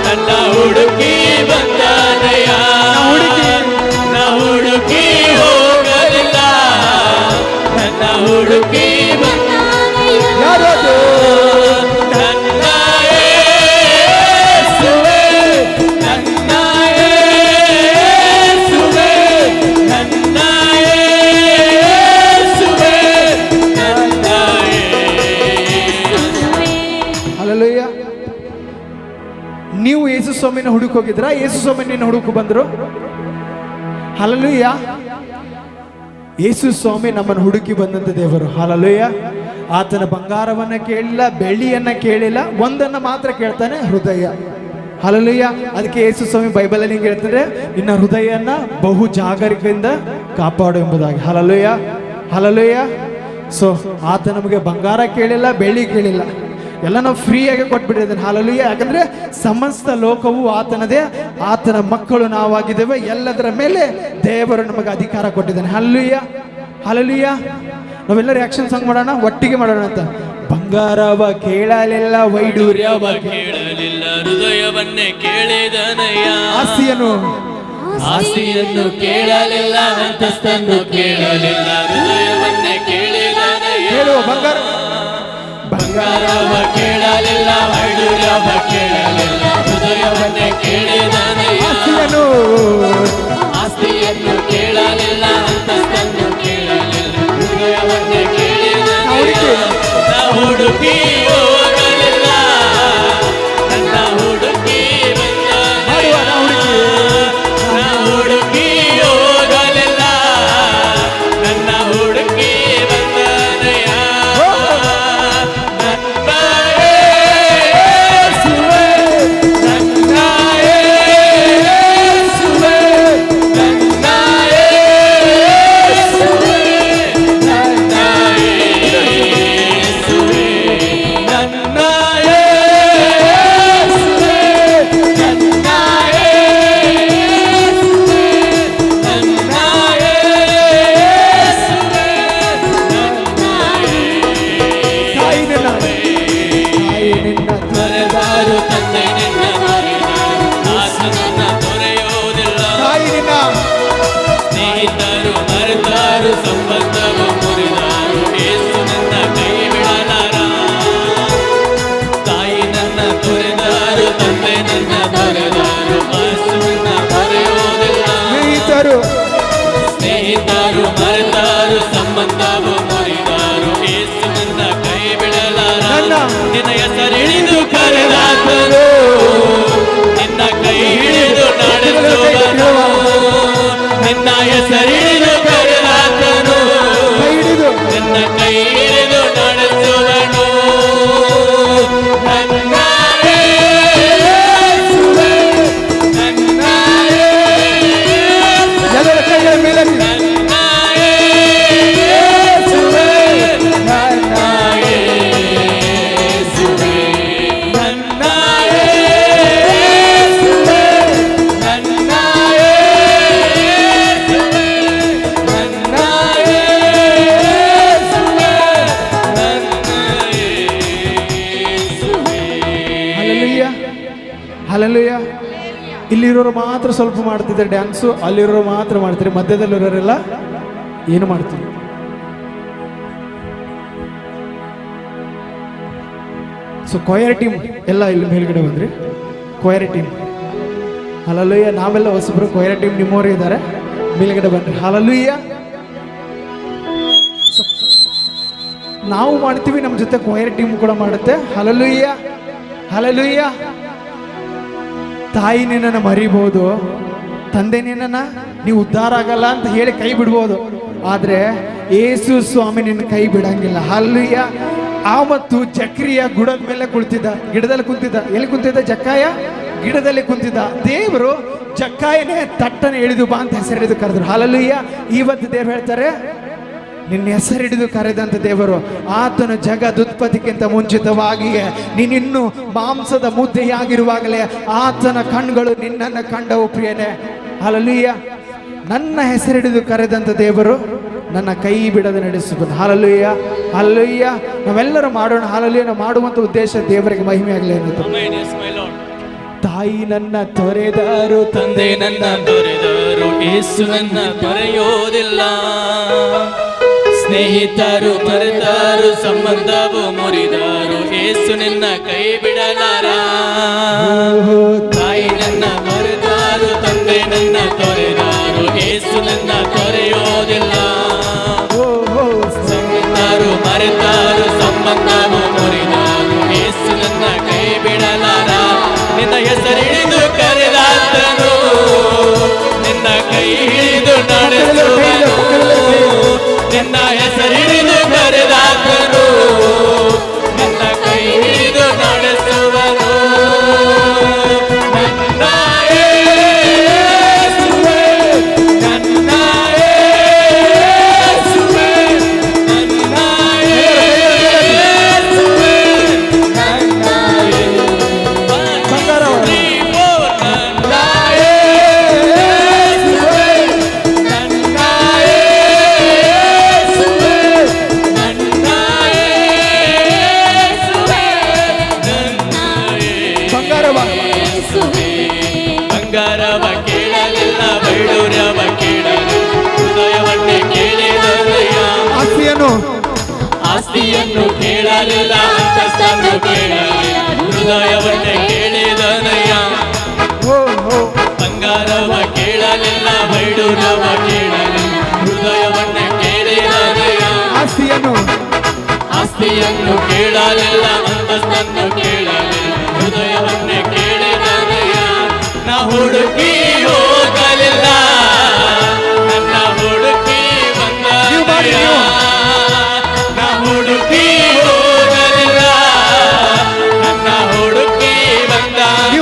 ನನ್ನ ಹುಡುಕಿ ಬಂದನೆಯ. ನಾ ಹುಡುಕಿ ಹೋಗಲಿಲ್ಲ, ನನ್ನ ಹುಡುಕಿ ಸ್ವಾಮಿನ ಹುಡುಕ್ ಹೋಗಿದ್ರ? ಯೇಸು ಸ್ವಾಮಿ ನಿನ್ನ ಹುಡುಕು ಬಂದ್ರು? ಹಲ್ಲೆಲೂಯಾ. ಯೇಸು ಸ್ವಾಮಿ ನಮ್ಮನ್ನು ಹುಡುಕಿ ಬಂದಂತ ದೇವರು. ಹಲ್ಲೆಲೂಯಾ. ಆತನ ಬಂಗಾರವನ್ನ ಕೇಳಿಲ್ಲ, ಬೆಳ್ಳಿಯನ್ನ ಕೇಳಿಲ್ಲ, ಒಂದನ್ನ ಮಾತ್ರ ಕೇಳ್ತಾನೆ, ಹೃದಯ. ಹಲ್ಲೆಲೂಯಾ. ಅದಕ್ಕೆ ಯೇಸು ಸ್ವಾಮಿ ಬೈಬಲಲ್ಲಿ ಹಿಂಗೆ ಹೇಳ್ತಾರೆ, ನಿನ್ನ ಹೃದಯನ ಬಹು ಜಾಗರಿಕೆಯಿಂದ ಕಾಪಾಡು ಎಂಬುದಾಗಿ. ಹಲ್ಲೆಲೂಯಾ. ಹಲ್ಲೆಲೂಯಾ. ಸೊ ಆತ ನಮಗೆ ಬಂಗಾರ ಕೇಳಿಲ್ಲ, ಬೆಳ್ಳಿ ಕೇಳಿಲ್ಲ, ಎಲ್ಲ ನಾವು ಫ್ರೀಯಾಗಿ ಕೊಟ್ಬಿಟ್ಟಿದ್ದಾನೆ. ಹಲ್ಲೆಲೂಯಾ. ಯಾಕಂದ್ರೆ ಸಮಸ್ತ ಲೋಕವು ಆತನದೇ, ಆತನ ಮಕ್ಕಳು ನಾವಾಗಿದ್ದೇವೆ. ಎಲ್ಲದರ ಮೇಲೆ ದೇವರು ನಮಗೆ ಅಧಿಕಾರ ಕೊಟ್ಟಿದ್ದಾನೆ. ಹಲ್ಲೆಲೂಯಾ. ಹಲ್ಲೆಲೂಯಾ. ನಾವೆಲ್ಲ ರಿಯಾಕ್ಷನ್ ಸಾಂಗ್ ಮಾಡೋಣ, ಒಟ್ಟಿಗೆ ಮಾಡೋಣ ಅಂತ. ಬಂಗಾರವ ಕೇಳಲಿಲ್ಲ, ವೈಡೂರ್ಯವ ಕೇಳಲಿಲ್ಲ, ಹೃದಯವನ್ನೇ ಕೇಳಿದನಯ್ಯ. ಆಸ್ತಿಯನ್ನು ಕೇಳಲಿಲ್ಲ, ಅಂತಸ್ತನ್ನು ಕೇಳಲಿಲ್ಲ, ಹೃದಯವನ್ನೇ ಕೇಳಿದನಯ್ಯ. ಹೇಳುವ ಬಂಗಾರ ಬಂಗಾರವ ಕೇಳಲಿಲ್ಲ, ವೈಡೂರ್ಯವ ಕೇಳಲಿಲ್ಲ, ಹೃದಯವನ್ನೇ ಕೇಳಿದನಯ್ಯ. ಆಸ್ತಿಯನ್ನು ಕೇಳಲಿಲ್ಲ, ಅಂತಸ್ತನ್ನು ಕೇಳಲಿಲ್ಲ, ಹೃದಯವನ್ನೇ ಕೇಳಿದನಯ್ಯ. ಹುಡುಕಿ ಹೋಗಲಿಲ್ಲ, ನನ್ನ ಹುಡುಕಿ ಬಂದನಯ್ಯ. ಹುಡುಕಿ ಹೋಗಲಿಲ್ಲ, ನನ್ನ ಹುಡುಕಿ ಬಂದನಯ್ಯ. ನನ್ನ ಯೇಸುವೇ, ನನ್ನ ಯೇಸುವೇ, ನನ್ನ ಯೇಸುವೇ, ನನ್ನ ಯೇಸುವೇ, ನನ್ನ ಯೇಸುವೇ, ನನ್ನ ತೊರೆದಾರು ತಂದೆ ನಿನ್ನ ತೊರೆದಾರು, ಆತನನ್ನ ತೊರೆಯೋದಿಲ್ಲ. ಸ್ನೇಹಿತರು ಮರೆತಾರು, ಸಂಬಂಧವು ಮುರಿದಾರು, ಯೇಸು ನನ್ನ ಕೈ ಬಿಡಲಾರ. ತಾಯಿ ನನ್ನ ತೊರೆದಾರು, ತಂದೆ ನನ್ನ ತೊರೆದಾರು, ಆತನು ನನ್ನ ತೊರೆಯೋದಿಲ್ಲ. ಸ್ನೇಹಿತರು ಮರೆತಾರು, ಸಂಬಂಧವು ಮುರಿದಾರು, ಯೇಸು ನನ್ನ ಕೈ ಬಿಡಲಾರ. ನಿನ್ನ ಹೆಸರಿಡಿದು ಕರೆದಾತನು, ನಿನ್ನ ಕೈ ಹಿಡಿದು ನಡೆಸುವನು. ನಿನ್ನ ಹೆಸರಿಡಿದು ಕರೆದಾತನು, ನಿನ್ನ ಕೈ ಹಿಡಿದು ನಡೆಸುವನು. ನನ್ನ ಯೇಸುವೇ, ನನ್ನ ಯೇಸುವೇ, ನನ್ನ ಯೇಸುವೇ, ನನ್ನ ಯೇಸುವೇ, ನನ್ನ ಯೇಸುವೇ, ನನ್ನ ಯೇಸುವೇ, ನನ್ನ ಯೇಸುವೇ, ನನ್ನ ಯೇಸುವೇ. ಹಲ್ಲೆಲೂಯಾ. ಹಲ್ಲೆಲೂಯಾ. ಇಲ್ಲಿರೋರು ಮಾತ್ರ ಸ್ವಲ್ಪ ಮಾಡ್ತಿದ್ದಾರೆ ಡ್ಯಾನ್ಸು, ಅಲ್ಲಿರೋರು ಮಾತ್ರ ಮಾಡ್ತಾರೆ, ಮಧ್ಯದಲ್ಲಿರೋರೆಲ್ಲ ಏನು ಮಾಡ್ತೀವಿ? ಸೊ ಕೊಯರ್ ಟೀಮ್ ಎಲ್ಲ ಇಲ್ಲಿ ಮೇಲ್ಗಡೆ ಬಂದ್ರಿ. ಕೊಯರ್ ಟೀಮ್. ಹಲ್ಲೆಲೂಯಾ. ನಾವೆಲ್ಲ ಹೊಸಬ್ರು, ಕೊಯರ್ ಟೀಮ್ ನಿಮ್ಮವರು ಇದ್ದಾರೆ, ಮೇಲ್ಗಡೆ ಬನ್ರಿ. ಹಲ್ಲೆಲೂಯಾ. ನಾವು ಮಾಡ್ತೀವಿ, ನಮ್ಮ ಜೊತೆ ಕೊಯರ್ ಟೀಮ್ ಕೂಡ ಮಾಡುತ್ತೆ. ಹಲ್ಲೆಲೂಯಾ. ಹಲ್ಲೆಲೂಯಾ. ತಾಯಿ ನಿನ್ನನ್ನು ಮರಿಬಹುದು, ತಂದೆ ನಿನ್ನನ್ನು ನೀವು ಉದ್ಧಾರ ಆಗಲ್ಲ ಅಂತ ಹೇಳಿ ಕೈ ಬಿಡ್ಬೋದು, ಆದರೆ ಯೇಸು ಸ್ವಾಮಿ ನಿನ್ನ ಕೈ ಬಿಡಂಗಿಲ್ಲ. ಹಲ್ಲೆಲೂಯಾ. ಆವತ್ತು ಜಕ್ರಿಯ ಗುಡದ ಮೇಲೆ ಕುಳಿತಿದ್ದ, ಗಿಡದಲ್ಲಿ ಕುಂತಿದ್ದ. ಎಲ್ಲಿ ಕುಂತಿದ್ದ? ಜಕ್ಕಾಯ ಗಿಡದಲ್ಲಿ ಕುಂತಿದ್ದ. ದೇವರು ಜಕ್ಕಾಯನೇ ತಟ್ಟನೆ ಇಳಿದು ಬಾ ಅಂತ ಹೆಸರು ಹಿಡಿದು ಕರೆದ್ರು. ಹಲ್ಲೆಲೂಯಾ. ಇವತ್ತು ದೇವರು ಹೇಳ್ತಾರೆ, ನಿನ್ನ ಹೆಸರು ಹಿಡಿದು ಕರೆದಂತ ದೇವರು, ಆತನ ಜಗದುತ್ಪತ್ತಿಗಿಂತ ಮುಂಚಿತವಾಗಿಯೇ ನೀನಿನ್ನು ಮಾಂಸದ ಮುದ್ದೆಯಾಗಿರುವಾಗಲೇ ಆತನ ಕಣ್ಗಳು ನಿನ್ನನ್ನು ಕಂಡವು ಪ್ರಿಯನೇ. ಹಲ್ಲೆಲೂಯಾ. ನನ್ನ ಹೆಸರು ಹಿಡಿದು ಕರೆದಂತ ದೇವರು ನನ್ನ ಕೈ ಬಿಡದೆ ನಡೆಸುವುದು. ಹಲ್ಲೆಲೂಯಾ. ಹಲ್ಲೆಲೂಯಾ. ನಾವೆಲ್ಲರೂ ಮಾಡೋಣ. ಹಲ್ಲೆಲೂಯಾ. ನಾವು ಮಾಡುವಂತ ಉದ್ದೇಶ ದೇವರಿಗೆ ಮಹಿಮೆ ಆಗಲಿ ಅನ್ನೋದು. ತಾಯಿ ನನ್ನ ತೊರೆದಾರು, ತಂದೆ ನನ್ನ ತೊರೆದಾರು, ಯೇಸು ನನ್ನ ತೊರೆಯೋದಿಲ್ಲ. ಸ್ನೇಹಿತರು ಮರೆತಾರು, ಸಂಬಂಧವು ಮುರಿದಾರು, ಯೇಸು ನಿನ್ನ ಕೈ ಬಿಡಲಾರ. ತಾಯಿ ನನ್ನ ಮರೆತಾರು, ತಂದೆ ನನ್ನ ತೊರೆದಾರು, ಯೇಸು ನನ್ನ ತೊರೆಯೋದಿಲ್ಲ. ಸಂಬಂಧರು ಮರೆತಾರು, ಸಂಬಂಧವು ಮುರಿದಾರು, ಯೇಸು ನನ್ನ ಕೈ ಬಿಡಲಾರ. ನಿನ್ನ ಹೆಸರಿಡಿದು ನನ್ನ ಹೆಸರಿಡಿದು ಕರೆದಾತನು, ನನ್ನ ಕೈ ಹಿಡಿದು ನಡೆಸುವನು. ನನ್ನ ಯೇಸುವೇ, ನನ್ನ ಯೇಸುವೇ, ನನ್ನ ಯೇಸುವೇ, ನನ್ನ ಬಂಗಾರವ. ಬಂಗಾರವ. ಬಂಗಾರವ ಕೇಳಲಿಲ್ಲ, ಬೈಡೂರವ ಕೇಳಲಿಲ್ಲ, ಹೃದಯವನ್ನೇ ಕೇಳಿದನಯ್ಯ. ಆಸ್ತಿಯನ್ನು ಕೇಳಲಿಲ್ಲ, ಅಂತಸ್ತನ್ನು ಕೇಳಲಿಲ್ಲ, ಹೃದಯವನ್ನೇ ಕೇಳಿದನಯ್ಯ. ಬಂಗಾರವ ಕೇಳಲಿಲ್ಲ, ಬೈಡೂರವ ಕೇಳಲಿಲ್ಲ, ಹೃದಯವನ್ನೇ ಕೇಳಿದನಯ್ಯ. ಆಸ್ತಿಯನ್ನು ಕೇಳಲಿಲ್ಲ, ಅಂತಸ್ತನ್ನು ಕೇಳಲಿಲ್ಲ, ಹೃದಯವನ್ನೇ ಕೇಳಿದನಯ್ಯ. ನಾ ಹುಡುಕಿ ಹೋಗಲಿಲ್ಲ, ನನ್ನ ಹುಡುಕಿ ಬಂದನಯ್ಯ. ನಾ ಹುಡುಕಿ ಹೋಗಲಿಲ್ಲ, ನನ್ನ ಹುಡುಕಿ ಬಂದನಯ್ಯ.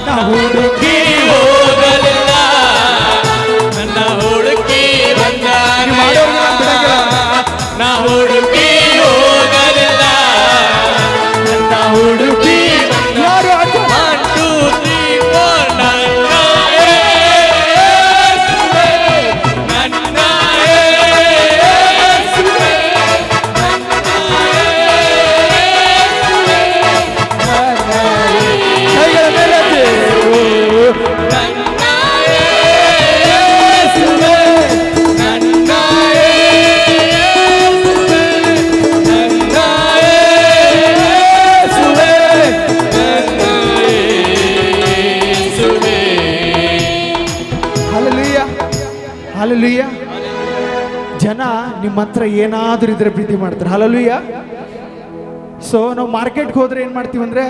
ನಾ ಹುಡುಕಿ ಹೋಗಲಿಲ್ಲ, ನನ್ನ ಹುಡುಕಿ ಬಂದನಯ್ಯ. ನಾ ಹುಡುಕಿ ಹೋಗಲಿಲ್ಲ, ನನ್ನ ಹುಡುಕಿ ಬಂದ. 1, 2, 3, 4 ನನ್ನ ಯೇಸುವೇ, ನನ್ನ ಯೇಸುವೇ, ನನ್ನ ಯೇಸುವೇ, ನನ್ನ ಯೇಸುವೇ, ನನ್ನ ಯೇಸುವೇ, ನನ್ನ ಯೇಸುವೇ, ನನ್ನ ಯೇಸುವೇ. Hallelujah, hallelujah. ಜನ ನಿಮ್ಮ ಹತ್ರ ಏನಾದ್ರೂ ಇದ್ರೆ ಪ್ರೀತಿ ಮಾಡ್ತಾರೆ. ಹಲ್ಲೆಲೂಯಾ. ಸೊ ನಾವು ಮಾರ್ಕೆಟ್ಗೆ ಹೋದ್ರೆ ಏನು ಮಾಡ್ತೀವಿ ಅಂದರೆ,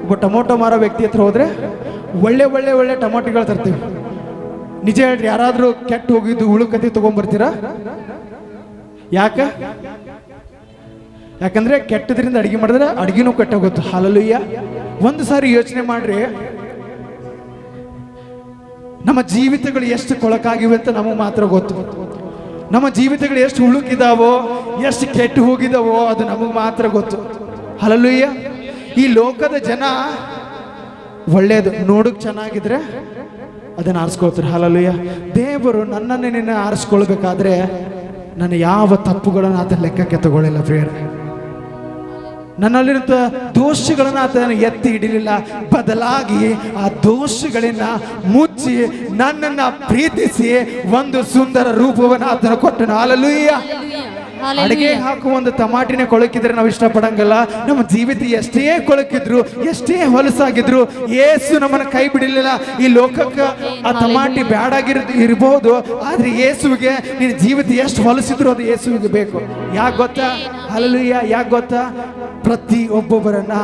ಒಬ್ಬ ಟೊಮೊಟೊ ಮಾರೋ ವ್ಯಕ್ತಿ ಹತ್ರ ಹೋದರೆ ಒಳ್ಳೆ ಒಳ್ಳೆ ಒಳ್ಳೆ ಟೊಮೊಟೊಗಳು ತರ್ತೀವಿ. ನಿಜ ಹೇಳ್ರಿ, ಯಾರಾದರೂ ಕೆಟ್ಟು ಹೋಗಿದ್ದು ಉಳುಕತ್ತಿ ತೊಗೊಂಬರ್ತೀರಾ? ಯಾಕಂದ್ರೆ ಕೆಟ್ಟದ್ರಿಂದ ಅಡುಗೆ ಮಾಡಿದ್ರೆ ಅಡುಗೆನೂ ಕೆಟ್ಟೋಗುತ್ತೆ. ಹಲ್ಲೆಲೂಯಾ. ಒಂದು ಸಾರಿ ಯೋಚನೆ ಮಾಡ್ರಿ, ನಮ್ಮ ಜೀವಿತಗಳು ಎಷ್ಟು ಕೊಳಕಾಗಿವೆ ಅಂತ ನಮಗೆ ಮಾತ್ರ ಗೊತ್ತು. ನಮ್ಮ ಜೀವಿತಗಳು ಎಷ್ಟು ಹುಳುಕಿದಾವೋ, ಎಷ್ಟು ಕೆಟ್ಟು ಹೋಗಿದಾವೋ ಅದು ನಮಗೆ ಮಾತ್ರ ಗೊತ್ತು. ಹಲ್ಲೆಲೂಯಾ. ಈ ಲೋಕದ ಜನ ಒಳ್ಳೇದು ನೋಡಕ್ ಚೆನ್ನಾಗಿದ್ರೆ ಅದನ್ನ ಆರಿಸ್ಕೊಳ್ತಾರೆ. ಹಲ್ಲೆಲೂಯಾ. ದೇವರು ನನ್ನನ್ನೇ ನಿನ್ನ ಆರಿಸ್ಕೊಳ್ಬೇಕಾದ್ರೆ ನನ್ನ ಯಾವ ತಪ್ಪುಗಳನ್ನು ಆತ ಲೆಕ್ಕಕ್ಕೆ ತಗೊಳ್ಳಿಲ್ಲ ಪ್ರಿಯರೇ. ನನ್ನಲ್ಲಿರುತ್ತ ದೋಷಗಳನ್ನು ಆತನ ಎತ್ತಿ ಹಿಡಿಲಿಲ್ಲ, ಬದಲಾಗಿ ಆ ದೋಷಗಳನ್ನ ಮುಚ್ಚಿ ನನ್ನನ್ನು ಪ್ರೀತಿಸಿ ಒಂದು ಸುಂದರ ರೂಪವನ್ನು ಆತನ ಕೊಟ್ಟನು. ಹಲ್ಲೆಲೂಯಾ. ಅಡಿಗೆ ಹಾಕುವ ಒಂದು ಟಮಾಟಿನ ಕೊಳಕಿದ್ರೆ ನಾವು ಇಷ್ಟಪಡಂಗಲ್ಲ. ನಮ್ಮ ಜೀವಿತ ಎಷ್ಟೇ ಕೊಳಕಿದ್ರು, ಎಷ್ಟೇ ಹೊಲಸಾಗಿದ್ರು ಯೇಸು ನಮ್ಮನ್ನು ಕೈ ಬಿಡಲಿಲ್ಲ. ಈ ಲೋಕಕ್ಕೆ ಆ ಟಮಾಟಿ ಇರಬಹುದು, ಆದ್ರೆ ಯೇಸುವಿಗೆ ನಿನ್ನ ಜೀವಿತ ಎಷ್ಟು ಹೊಲಸಿದ್ರು ಅದು ಯೇಸುವಿಗೆ ಬೇಕು. ಯಾಕೆ ಗೊತ್ತಾ? ಹಲ್ಲೆಲೂಯಾ. ಯಾಕೆ ಗೊತ್ತಾ? ಪ್ರತಿ ಒಬ್ಬೊಬ್ಬರನ್ನ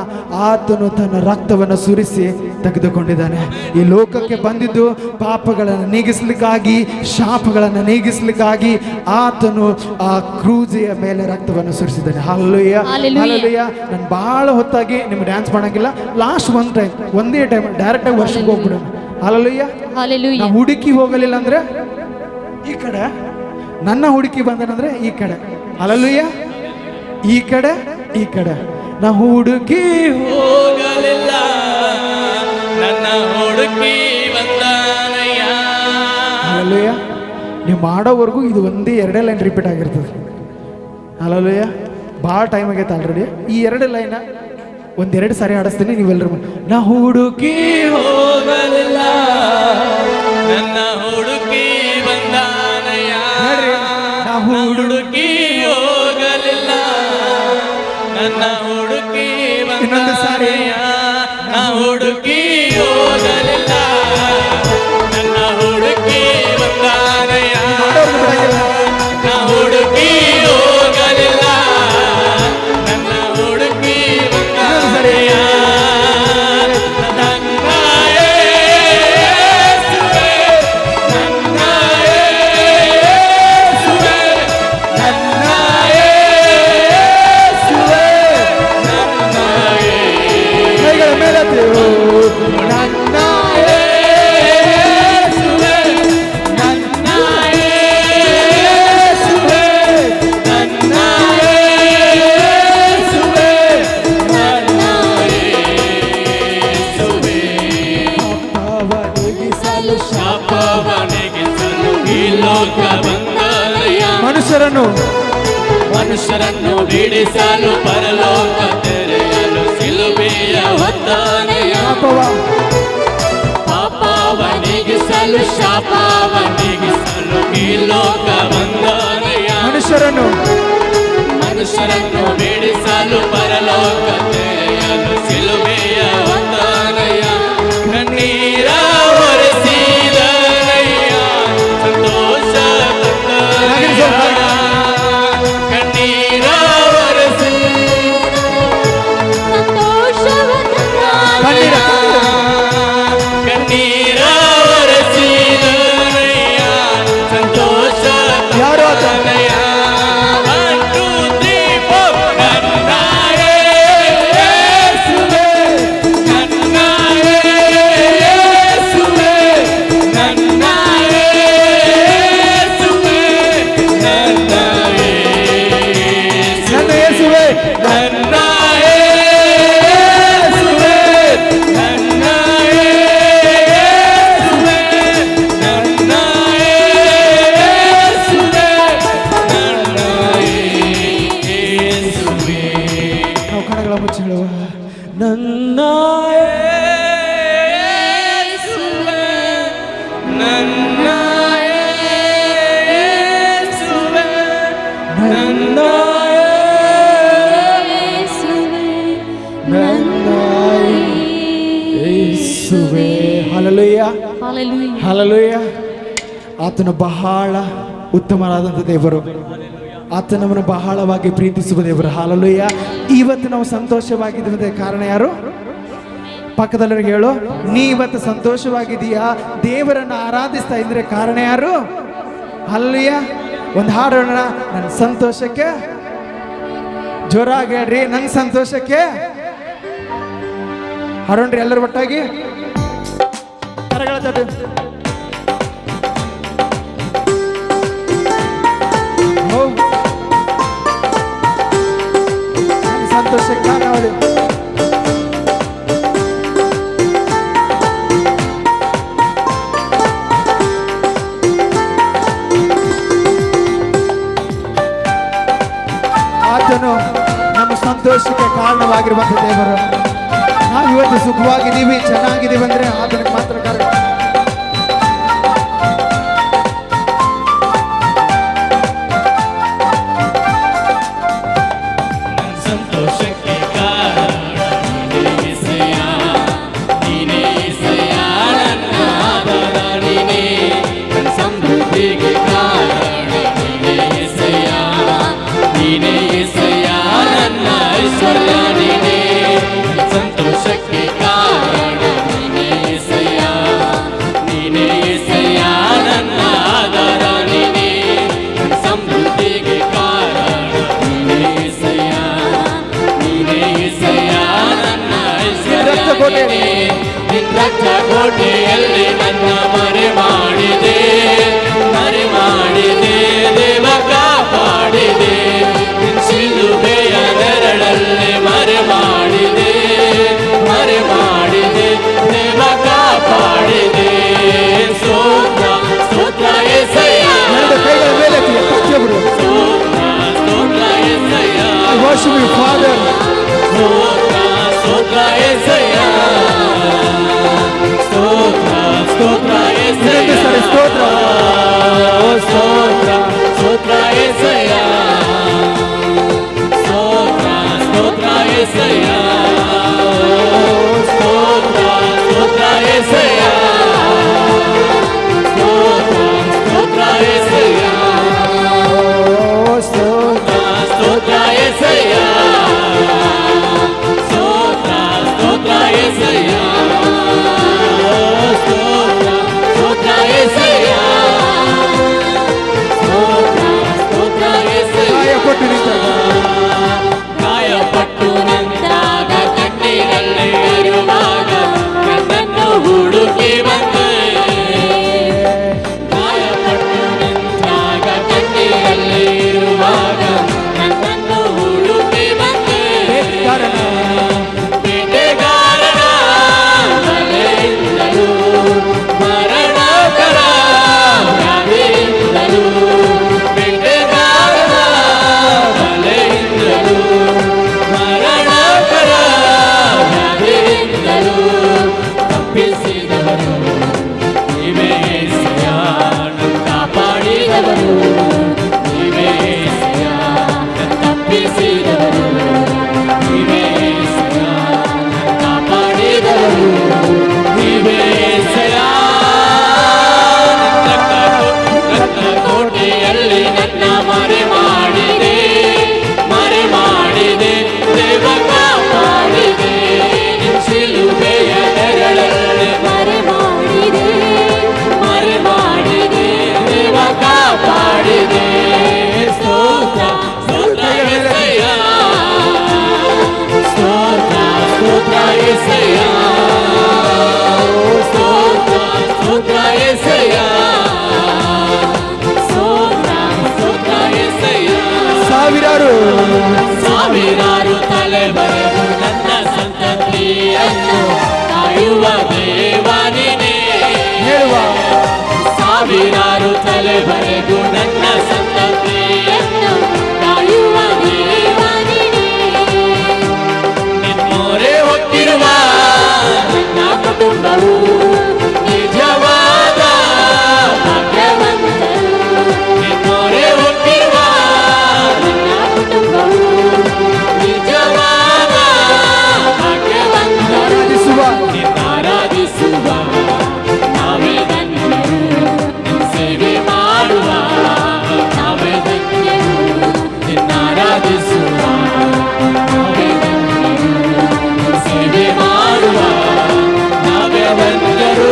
ಆತನು ತನ್ನ ರಕ್ತವನ್ನು ಸುರಿಸಿ ತೆಗೆದುಕೊಂಡಿದ್ದಾನೆ. ಈ ಲೋಕಕ್ಕೆ ಬಂದಿದ್ದು ಪಾಪಗಳನ್ನು ನೀಗಿಸ್ಲಿಕ್ಕಾಗಿ, ಶಾಪಗಳನ್ನು ನೀಗಿಸ್ಲಿಕ್ಕಾಗಿ ಆತನು ಆ ಕ್ರೂಜೆಯ ಮೇಲೆ ರಕ್ತವನ್ನು ಸುರಿಸಿದ್ದಾನೆ. Hallelujah, hallelujah. ನಾನು ಬಹಳ ಹೊತ್ತಾಗಿ ನಿಮ್ಗೆ ಡ್ಯಾನ್ಸ್ ಮಾಡಂಗಿಲ್ಲ. ಲಾಸ್ಟ್ ಒಂದೇ ಟೈಮ್ ಡೈರೆಕ್ಟ್ ಆಗಿ ವರ್ಷಕ್ಕೆ ಹೋಗ್ಬಿಡೋಣ. ಹಲ್ಲೆಲೂಯಾ. ನಾವು ಹುಡುಕಿ ಹೋಗಲಿಲ್ಲ ಅಂದ್ರೆ ಈ ಕಡೆ, ನನ್ನ ಹುಡುಕಿ ಬಂದನಂದ್ರೆ ಈ ಕಡೆ. ಹಲ್ಲೆಲೂಯಾ. ಈ ಕಡೆ, ಈ ಕಡೆ. ನಾ ಹುಡುಕಿ ಹೋಗಲಿಲ್ಲ, ನನ್ನ ಹುಡುಕಿ ಬಂದನಯ್ಯ. ಹಲ್ಲೆಲೂಯಾ. ನೀವು ಮಾಡೋವರೆಗೂ ಇದು ಒಂದೇ ಎರಡೇ ಲೈನ್ ರಿಪೀಟ್ ಆಗಿರ್ತದೆ. ಹಲ್ಲೆಲೂಯಾ. ಭಾಳ ಟೈಮ್ ಆಗೈತೆ ಆಲ್ರೆಡಿ. ಈ ಎರಡು ಲೈನ ಒಂದೆರಡು ಸಾರಿ ಆಡಿಸ್ತೀನಿ, ನೀವೆಲ್ಲರೂ. ನಾ ಹುಡುಕಿ ಹೋಗಲಿಲ್ಲ, ನನ್ನ ಹುಡುಕಿ ಬಂದನಯ್ಯ. ನಾ ಹುಡುಕಿ ಹೋಗಲಿಲ್ಲ, ನನ್ನ ಹುಡುಕಿ ಇನ್ನೊಂದು ಸಾರಿ. ಬಂದನಯ್ಯ. ನಾ ಹುಡುಕಿ ಹೋಗಲಿಲ್ಲ, ನನ್ನ ಹುಡುಕಿ ಬಂದನಯ್ಯ. ನಾ ಹುಡುಕಿ ಹೋಗಲಿಲ್ಲ, ನನ್ನ ಹುಡುಕಿ ಬಂದನಯ್ಯ. ನನ್ನ ಯೇಸುವೇ, ನನ್ನ ಯೇಸುವೇ, ಮನುಷ್ಯರನ್ನು ಬಿಡಿಸಲು ಪರಲೋಕ ತೆರೆಯಲು ಸಿಲುಬೆಯ ಹೊತ್ತಾನೆಯ ಪಾಪವ ನೀಗಿಸಲು ಶಾಪವ ನೀಗಿಸಲು ಈ ಲೋಕ ಬಂದಾನೆಯ ಮನುಷ್ಯರನ್ನು ಬಿಡಿಸಲು ಪರಲೋಕ ತೆರೆಯಲು ಸಿಲುಬೆಯ ಹೊತ್ತಾನೆಯ ಕಣ್ಣೀರ ಒರೆಸಿದನಯ್ಯ ಸಂತೋಷ ತಂದನಯ್ಯ ಕಣ್ಣೀರ ಒರೆಸಿ ಕಣ್ಣೀರ ಒರೆಸಿದನಯ್ಯ ಸಂತೋಷ ತಂದನಯ್ಯ ನನ್ನ ಯೇಸುವೇ ನನ್ನ ಯೇಸುವೇ ನನ್ನ ಯೇಸುವೇ ಹಲ್ಲೆಲೂಯಾ ಹಲ್ಲೆಲೂಯಾ. ಆತನು ಬಹಳ ಉತ್ತಮವಾದಂಥ ದೇವರು, ಆತ ನಮ್ಮನ್ನು ಬಹಳವಾಗಿ ಪ್ರೀತಿಸುವ ದೇವರು. ಹಲ್ಲೆಲೂಯಾ. ಇವತ್ತು ನಾವು ಸಂತೋಷವಾಗಿದ್ದ ಕಾರಣ ಯಾರು? ಪಕ್ಕದಲ್ಲರಿಗೆ ಹೇಳು, ನೀ ಇವತ್ತು ಸಂತೋಷವಾಗಿದೀಯಾ, ದೇವರನ್ನು ಆರಾಧಿಸ್ತಾ ಇದ್ರೆ ಕಾರಣ ಯಾರು? ಹಲ್ಲೆಲೂಯಾ. ಒಂದು ಹಾಡೋಣ, ನನ್ನ ಸಂತೋಷಕ್ಕೆ ಜೋರಾಗಿ ಹೇಳ್ರಿ, ನನ್ನ ಸಂತೋಷಕ್ಕೆ ಹಾಡೋಣ್ರಿ ಎಲ್ಲರೂ ಒಟ್ಟಾಗಿ ಕರಗಳ ತಟ್ಟು. ಸಂತೋಷಕ್ಕೆ ಕಾರಣವಾದ ಆತನು ನಮ್ಮ ಸಂತೋಷಕ್ಕೆ ಕಾರಣವಾಗಿರುವಂಥ ದೇವರು. ನಾವು ಇವತ್ತು ಸುಖವಾಗಿದ್ದೀವಿ, ಚೆನ್ನಾಗಿದ್ದೀವಿ ಅಂದ್ರೆ ಆತನಿಗೆ ಮಾತ್ರ ಕಾರಣ. ಸಂತೋಷಕ್ಕೆ ಕಾರಣ ನೀನೇಸಯ್ಯ, ನೀನೇಸಯ್ಯ ನನ್ನ ಆಧಾರ ನೀನೇ, ನನ್ನ ಸಮೃದ್ಧಿಗೆ ಕಾರಣ ನೀನೇಸಯ್ಯ, ನೀನೇಸಯ್ಯ ನನ್ನ ಐಶ್ವರ್ಯ ನೀನೇ, ಸಂತೋಷಕ್ಕೆ ಕಾರಣ ನೀನೇಸಯ್ಯ, ನೀನೇಸಯ್ಯ ನನ್ನ ಆಧಾರ ನೀನೇ, ನನ್ನ ಸಮೃದ್ಧಿಗೆ ಕಾರಣ ನೀನೇಸಯ್ಯ, ನೀನೇಸಯ್ಯ ನನ್ನ ಐಶ್ವರ್ಯ ನೀನೇ, ನಿನ್ನ ರಕ್ತಕೋಟೆಯಲ್ಲಿ ನನ್ನ ಮರೆ ಮಾಡಿದೆ, ಮರೆ ಮಾಡಿದೆ ದೇವ ಕಾಪಾಡಿದೆ, ನಿನ್ನ ಶಿಲುಬೆಯ ನೆರಳಲ್ಲಿ ಮರೆ ಮಾಡಿದೆ, ಮರೆ ಮಾಡಿದೆ ದೇವ ಕಾಪಾಡಿದೆ. ಸ್ತೋತ್ರ ಸ್ತೋತ್ರ యేసయ్య, ಕೈಗಳ ಮೇಲೆ ಸ್ತೋತ್ರ ಸ್ತೋತ್ರ యేసయ్య, worship you Father. ಸ್ತೋತ್ರ ಸ್ತೋತ್ರ యేసయ్య, ಸ್ತೋತ್ರ ಸ್ತೋತ್ರ యేసయ్య, ಸ್ತೋತ್ರ ಸ್ತೋತ್ರ ಸ್ತೋತ್ರ యేసయ్య, ಸ್ತೋತ್ರ ಸ್ತೋತ್ರ యేసయ్య, ಸ್ತೋತ್ರ ಸ್ತೋತ್ರ యేసయ్య, ಸ್ತೋತ್ರ ಸ್ತೋತ್ರ యేసయ్య, ಸ್ತೋತ್ರ ಸ್ತೋತ್ರ యేసయ్య, ಸ್ತೋತ್ರ ಸ್ತೋತ್ರ యేసయ్య, ಸ್ತೋತ್ರ ಸ್ತೋತ್ರ యేసయ్ಯ, ಸ್ತೋತ್ರ ಸ್ತೋತ್ರ యేసయ్ಯ. ಗಾಯಪಟ್ಟು ನಿಂತಾಗ ಕಣ್ಣೀರಲ್ಲಿ ಇರುವಾಗ ನನ್ನನ್ನು ಹುಡುಕ ತಪ್ಪಿಸಿದವರು ನೀವೇ ಏಸಯ್ಯ. ಕಾಪಾಡಿದವರು ನೀವೇ ಏಸಯ್ಯ. ರಕ್ತ ಕೋಟೆಯಲ್ಲಿ ನನ್ನ ಮರೆ ಮಾಡಿದೆ ದೇವ ಕಾಪಾಡಿದೆ. ಶಿಲುಬೆಯ ನೆರಳಲ್ಲಿ ಮರೆ ಮಾಡಿದೆ ದೇವ ಕಾಪಾಡಿದೆ. ಸ್ತೋತ್ರ ಸ್ತೋತ್ರ యేసయ్య. ಸ್ತೋತ್ರ ಸ್ತೋತ್ರ యేసయ్య. ಸ್ತೋತ್ರ ಸ್ತೋತ್ರ యేసయ్య. ಸ್ತೋತ್ರ ಸ್ತೋತ್ರ యేసయ్య. ಸಾವಿರಾರು ತಲೆಬರೆದು ನನ್ನ ಸಂತತಿಯನ್ನು ಕಾಯುವ ದೇವ ನೀನೇ. ಸಾವಿರಾರು ತಲೆಬರೆದು ನನ್ನ ಸಂತತಿಯನ್ನು ಕಾಯುವ ದೇವ ನೀನೇ. ನಿನ್ನೋರೆ ಹೊಕ್ಕಿರುವ ನನ್ನ ಕುಟುಂಬವು ನಿಜವಾದ ಭಾಗ್ಯವಂತರು. ನಿನ್ನೋರೆ ಹೊಕ್ಕಿರುವ ನನ್ನ ಕುಟುಂಬವು ನಿಜವಾದ ಭಾಗ್ಯವಂತರು. ನಿನ್ನಾರಾಧಿಸುವ ನಾವೇ ಧನ್ಯರು. ನಿನ್ನ ಸೇವೆ ಮಾಡುವ ನಾವೇ ಧನ್ಯರು. ನಿನ್ನಾರಾಧಿಸುವ ನಾವೇ ಧನ್ಯರು. ನಿನ್ನ ಸೇವೆ ಮಾಡುವ ನಾವೇ ಧನ್ಯರು.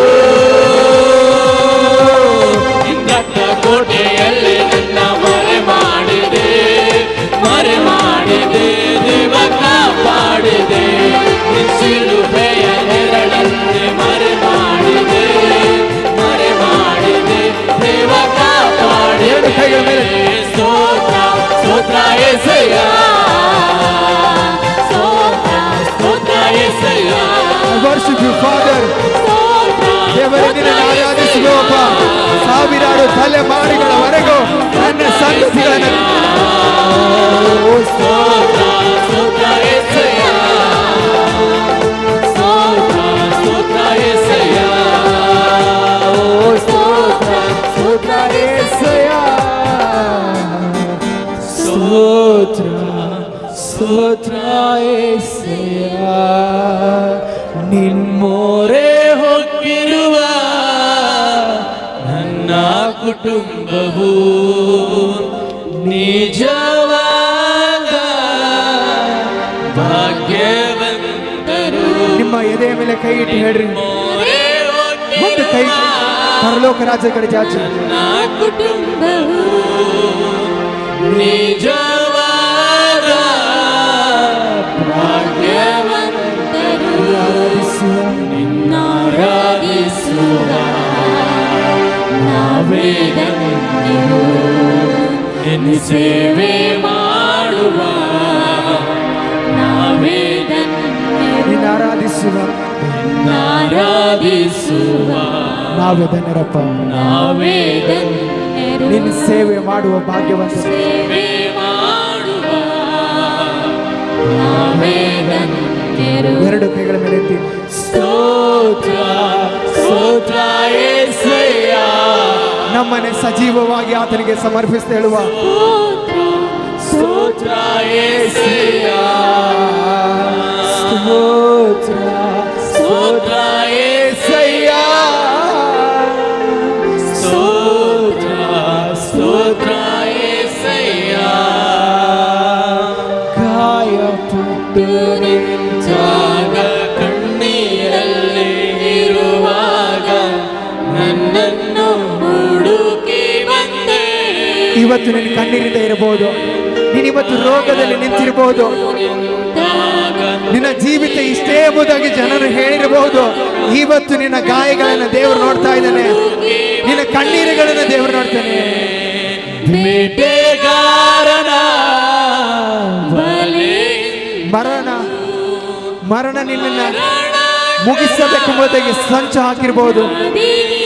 ನಿನ್ನ ರಕ್ತ ಕೋಟೆಯಲ್ಲಿ ನನ್ನ ಮರೆ ಮಾಡಿದೆ ದೇವ ಕಾಪಾಡಿದೆ. ನಿನ್ನ ಶಿಲುಬೆಯ ನೆರಳಲ್ಲಿ ಮರೆ ಮಾಡಿದೆ ದೇವ ಕಾಪಾಡಿದೆ. ಸ್ತೋತ್ರ ಸ್ತೋತ್ರ యేసయ్య. ಸ್ತೋತ್ರ ಸ್ತೋತ್ರ యేసయ్ಯ. worship you father. ದೇವರೇ ನಿನ್ನನ್ನು ಆರಾಧಿಸುವಪ್ಪ. ಸಾವಿರಾರು ತಲೆಮಾರಿಗಳವರೆಗೂ ನನ್ನ ಸಂಗತಿಗಳನ್ನು ಸ್ತೋತ್ರ ಸ್ತೋತ್ರ యేసయ్య. ಸ್ತೋತ್ರ ಸ್ತೋತ್ರ యేసయ్య. ಸ್ತೋತ್ರ ಸ್ತೋತ್ರ యేసయ్య. ಸ್ತೋತ್ರ ಸ್ತೋತ್ರ యేసయ్ಯ. ನಿಮ್ಮೋರೆ ಹೊಕ್ಕಿರುವ ನನ್ನ ಕುಟುಂಬವು ನಿಜವಾದ ಭಾಗ್ಯವಂತರು. ನಿಮ್ಮ ಎದೆಯ ಮೇಲೆ ಕೈ ಇಟ್ಟು ಹೇಳ್ರಿ. ಒಂದು ಕೈ ಪರಲೋಕ ರಾಜ್ಯ ಕಡೆ ಚಾಚಿ. ನನ್ನ ಕುಟುಂಬವು ನಿಜವಾದ ಭಾಗ್ಯವಂತರು. ನಿನ್ನಾರಾಧಿಸುವ ನಾವೇ ಧನ್ಯರು. ನಿನ್ನ ಸೇವೆ ಮಾಡುವ ನಾವೇ ಧನ್ಯರು. ನಿನ್ನಾರಾಧಿಸುವ ನಾವೇ ಧನ್ಯರಪ್ಪ. ನಾವೇ ಧನ್ಯರು. ನಿನ್ನ ಸೇವೆ ಮಾಡುವ ಭಾಗ್ಯವಂತ. ಸೇವೆ ಮಾಡುವ ನಾವೇ ಧನ್ಯರು. ಎರಡು ಕೈಗಳ ಮೇಲೆ ಎತ್ತಿ ಸ್ತೋತ್ರ ಸ್ತೋತ್ರ యేసయ్య. ನಮ್ಮನೆ ಸಜೀವವಾಗಿ ಆತನಿಗೆ ಸಮರ್ಪಿಸಿ ಹೇಳುವ ಸ್ತೋತ್ರ యేసయ్య. ಸ್ತೋತ್ರ ಸ್ತೋತ್ರ యేసయ్య. ಸ್ತೋತ್ರ ಸ್ತೋತ್ರ యేసయ్య. ಗಾಯ ಪುಟ್ಟು ನಿಂತಾಗ ಕಣ್ಣೀರಲ್ಲಿ ಇರುವಾಗ ನನ್ನನ್ನು ಹುಡುಕಿ ಬಂದೆ. ಇವತ್ತು ನಿನ್ನ ಕಣ್ಣೀರಿಂದ ಇರಬಹುದು. ನೀನು ಇವತ್ತು ರೋಗದಲ್ಲಿ ನಿಂತಿರಬಹುದು. ನಿನ್ನ ಜೀವಿತ ಇಷ್ಟೇ ಎಂಬುದಾಗಿ ಜನರು ಹೇಳಿರಬಹುದು. ಇವತ್ತು ನಿನ್ನ ಗಾಯಗಳನ್ನು ದೇವರು ನೋಡ್ತಾ ಇದ್ದಾನೆ. ನಿನ್ನ ಕಣ್ಣೀರುಗಳನ್ನು ದೇವರು ನೋಡ್ತಾನೆ. ಬೇಟೆಗಾರನ ಮರಣ ನಿನ್ನನ್ನು ಮುಗಿಸಬೇಕೆಂಬುದಾಗಿ ಸಂಚು ಹಾಕಿರಬಹುದು.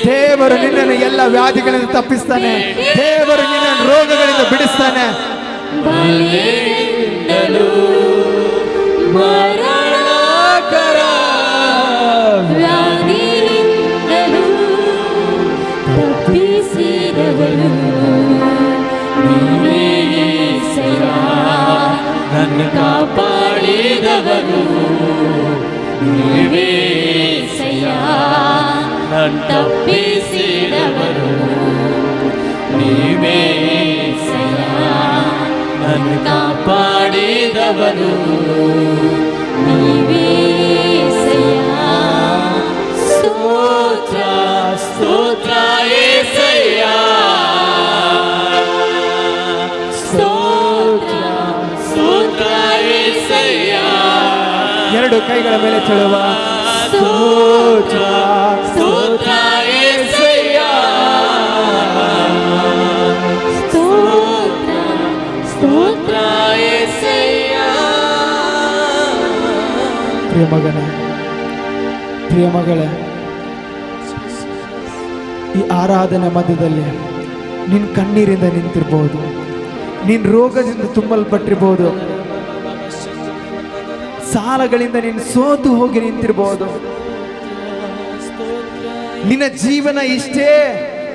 ದೇವರು ನಿನ್ನನ್ನು ಎಲ್ಲ ವ್ಯಾಧಿಗಳಿಂದ ತಪ್ಪಿಸ್ತಾನೆ. ದೇವರು ನಿನ್ನನ್ನು ರೋಗಗಳಿಂದ ಬಿಡಿಸ್ತಾನೆ. ಬಲೆಯಿಂದಲೂ ಮರಣಕರ ವ್ಯಾಧಿಯಿಂದಲೂ ತಪ್ಪಿಸಿದವನು ನೀನೇ యేసయ్ಯ. ನನ್ನ ಕಾಪಾಡಿದವರು ನೀವೇ ಏಸಯ್ಯ, ನನ್ನ ತಪ್ಪಿಸಿದವರು ನೀವೇ ಏಸಯ್ಯ, ನನ್ನ ಕಾಪಾಡಿದವರು ನೀವೇ ಏಸಯ್ಯ. ಸ್ತೋತ್ರ ಸ್ತೋತ್ರ ಏಸಯ್ಯ, ಸ್ತೋತ್ರ ಸ್ತೋತ್ರ ಏಸಯ್ಯ. ಎರಡು ಕೈಗಳ ಮೇಲೆ ಚೆಳುವ ಸ್ತೋತ್ರ ಸ್ತೋತ್ರ ಏಸಯ್ಯ, ಸ್ತೋತ್ರ ಸ್ತೋತ್ರ ಏಸಯ್ಯ. ಪ್ರಿಯ ಮಗನೇ, ಪ್ರಿಯ ಮಗಳೇ, ಈ ಆರಾಧನೆ ಮಧ್ಯದಲ್ಲಿ ನಿನ್ನ ಕಣ್ಣೀರಿಂದ ನಿಂತಿರ್ಬೋದು, ನಿನ್ನ ರೋಗದಿಂದ ತುಂಬಲ್ಪಟ್ಟಿರ್ಬೋದು, ಸಾಲಗಳಿಂದ ನೀನು ಸೋತು ಹೋಗಿ ನಿಂತಿರ್ಬೋದು. ನಿನ್ನ ಜೀವನ ಇಷ್ಟೇ,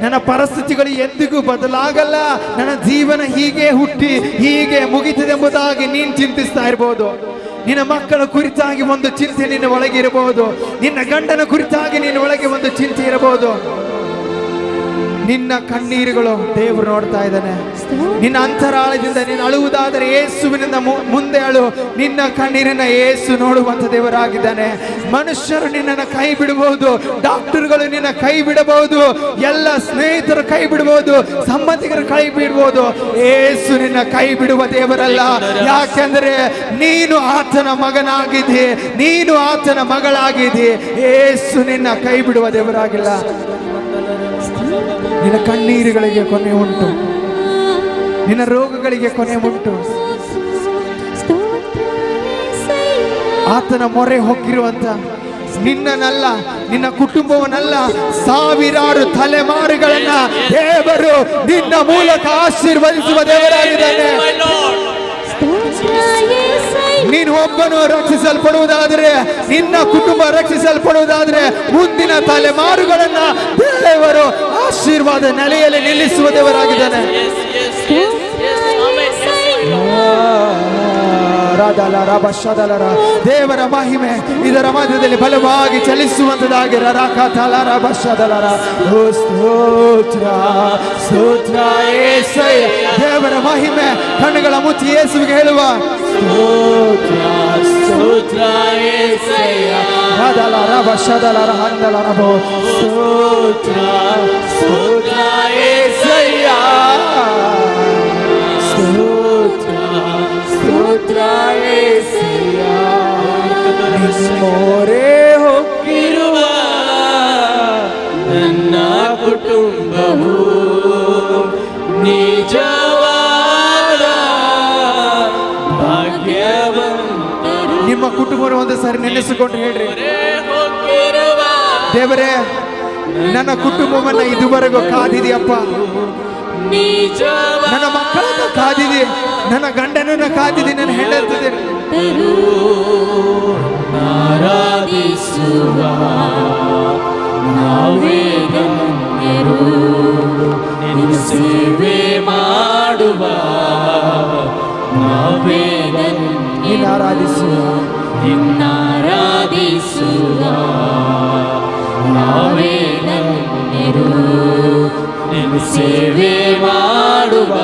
ನನ್ನ ಪರಿಸ್ಥಿತಿಗಳು ಎಂದಿಗೂ ಬದಲಾಗಲ್ಲ, ನನ್ನ ಜೀವನ ಹೀಗೆ ಹುಟ್ಟಿ ಹೀಗೆ ಮುಗಿತದೆಂಬುದಾಗಿ ನೀನು ಚಿಂತಿಸ್ತಾ ಇರ್ಬೋದು. ನಿನ್ನ ಮಕ್ಕಳ ಕುರಿತಾಗಿ ಒಂದು ಚಿಂತೆ ನಿನ್ನ ಒಳಗೆ ಇರಬಹುದು, ನಿನ್ನ ಗಂಡನ ಕುರಿತಾಗಿ ನಿನ್ನ ಒಳಗೆ ಒಂದು ಚಿಂತೆ ಇರಬಹುದು. ನಿನ್ನ ಕಣ್ಣೀರುಗಳು ದೇವರು ನೋಡ್ತಾ ಇದ್ದಾನೆ. ನಿನ್ನ ಅಂತರಾಳದಿಂದ ನೀನು ಅಳುವುದಾದರೆ ಯೇಸುವಿನಿಂದ ಮುಂದೆ ಅಳು. ನಿನ್ನ ಕಣ್ಣೀರನ್ನ ಯೇಸು ನೋಡುವಂತ ದೇವರಾಗಿದ್ದಾನೆ. ಮನುಷ್ಯರು ನಿನ್ನನ್ನು ಕೈ ಬಿಡಬಹುದು, ಡಾಕ್ಟರ್ಗಳು ನಿನ್ನ ಕೈ ಬಿಡಬಹುದು, ಎಲ್ಲ ಸ್ನೇಹಿತರು ಕೈ ಬಿಡಬಹುದು, ಸಂಬಂಧಿಕರು ಕೈ ಬಿಡಬಹುದು. ಯೇಸು ನಿನ್ನ ಕೈ ಬಿಡುವ ದೇವರಲ್ಲ. ಯಾಕೆಂದ್ರೆ ನೀನು ಆತನ ಮಗನಾಗಿದ್ದಿ, ನೀನು ಆತನ ಮಗಳಾಗಿದ್ದಿ. ಯೇಸು ನಿನ್ನ ಕೈ ಬಿಡುವ ದೇವರಾಗಿಲ್ಲ. ನಿನ್ನ ಕಣ್ಣೀರುಗಳಿಗೆ ಕೊನೆ ಉಂಟು, ನಿನ್ನ ರೋಗಗಳಿಗೆ ಕೊನೆ ಉಂಟು. ಆತನ ಮೊರೆ ಹೊಕ್ಕಿರುವಂತ ನಿನ್ನನಲ್ಲ, ನಿನ್ನ ಕುಟುಂಬವನ್ನಲ್ಲ, ಸಾವಿರಾರು ತಲೆಮಾರುಗಳನ್ನ ದೇವರು ನಿನ್ನ ಮೂಲಕ ಆಶೀರ್ವದಿಸುವ ದೇವರಾಗಿದ್ದಾನೆ. ನೀನು ಒಬ್ಬನು ರಕ್ಷಿಸಲ್ಪಡುವುದಾದರೆ, ನಿನ್ನ ಕುಟುಂಬ ರಕ್ಷಿಸಲ್ಪಡುವುದಾದರೆ, ಮುಂದಿನ ತಲೆಮಾರುಗಳನ್ನ ದೇವರು ಆಶೀರ್ವಾದ ನೆಲೆಯಲ್ಲಿ ನಿಲ್ಲಿಸುವ ದೇವರಾಗಿದ್ದಾನೆ. ದೇವರ ಮಹಿಮೆ ಇದರ ಮಧ್ಯದಲ್ಲಿ ಬಲವಾಗಿ ಚಲಿಸುವಂತದಾಗಿ ದೇವರ ಮಹಿಮೆ ಕಣ್ಣುಗಳ ಮುಚ್ಚಿ ಯೇಸುವಿಗೆ ಹೇಳುವ ಸ್ತೋತ್ರ ಏಸಯ್ಯ, ಸ್ತೋತ್ರ ಏಸಯ್ಯ, ಸ್ತೋತ್ರ ಏಸಯ್ಯ. ಮೊರೆ ಹೊಕ್ಕಿರುವ ನನ್ನ ಕುಟುಂಬವು ನಿಜವಾದ ಭಾಗ್ಯವಂತರು. ನಿಮ್ಮ ಕುಟುಂಬವನ್ನು ಒಂದು ಸಾರಿ ನೆನೆಸಿಕೊಂಡು ಹೇಳ್ರಿ, ದೇವರೇ ನನ್ನ ಕುಟುಂಬವನ್ನ ಇದುವರೆಗೂ ಕಾದಿದೆಯಪ್ಪ, ನನ್ನ ಮಕ್ಕಳನ್ನ ಕಾದಿದೆ, ನನ್ನ ಗಂಡನನ್ನ ಕಾದಿದೆ, ನನ್ನ ಹೆಂಡತಿದೆ. ಆರಾಧಿಸುವ ನಾವೇ ಧನ್ಯರು, ನಿನ್ನ ಸೇವೆ ಮಾಡುವ ನಾವೇ ಧನ್ಯರು. ಆರಾಧಿಸುವ ನಿನ್ನಾರಾಧಿಸುವ ನಾವೇ ಧನ್ಯರು, ನಿನ್ನ ಸೇವೆ ಮಾಡುವ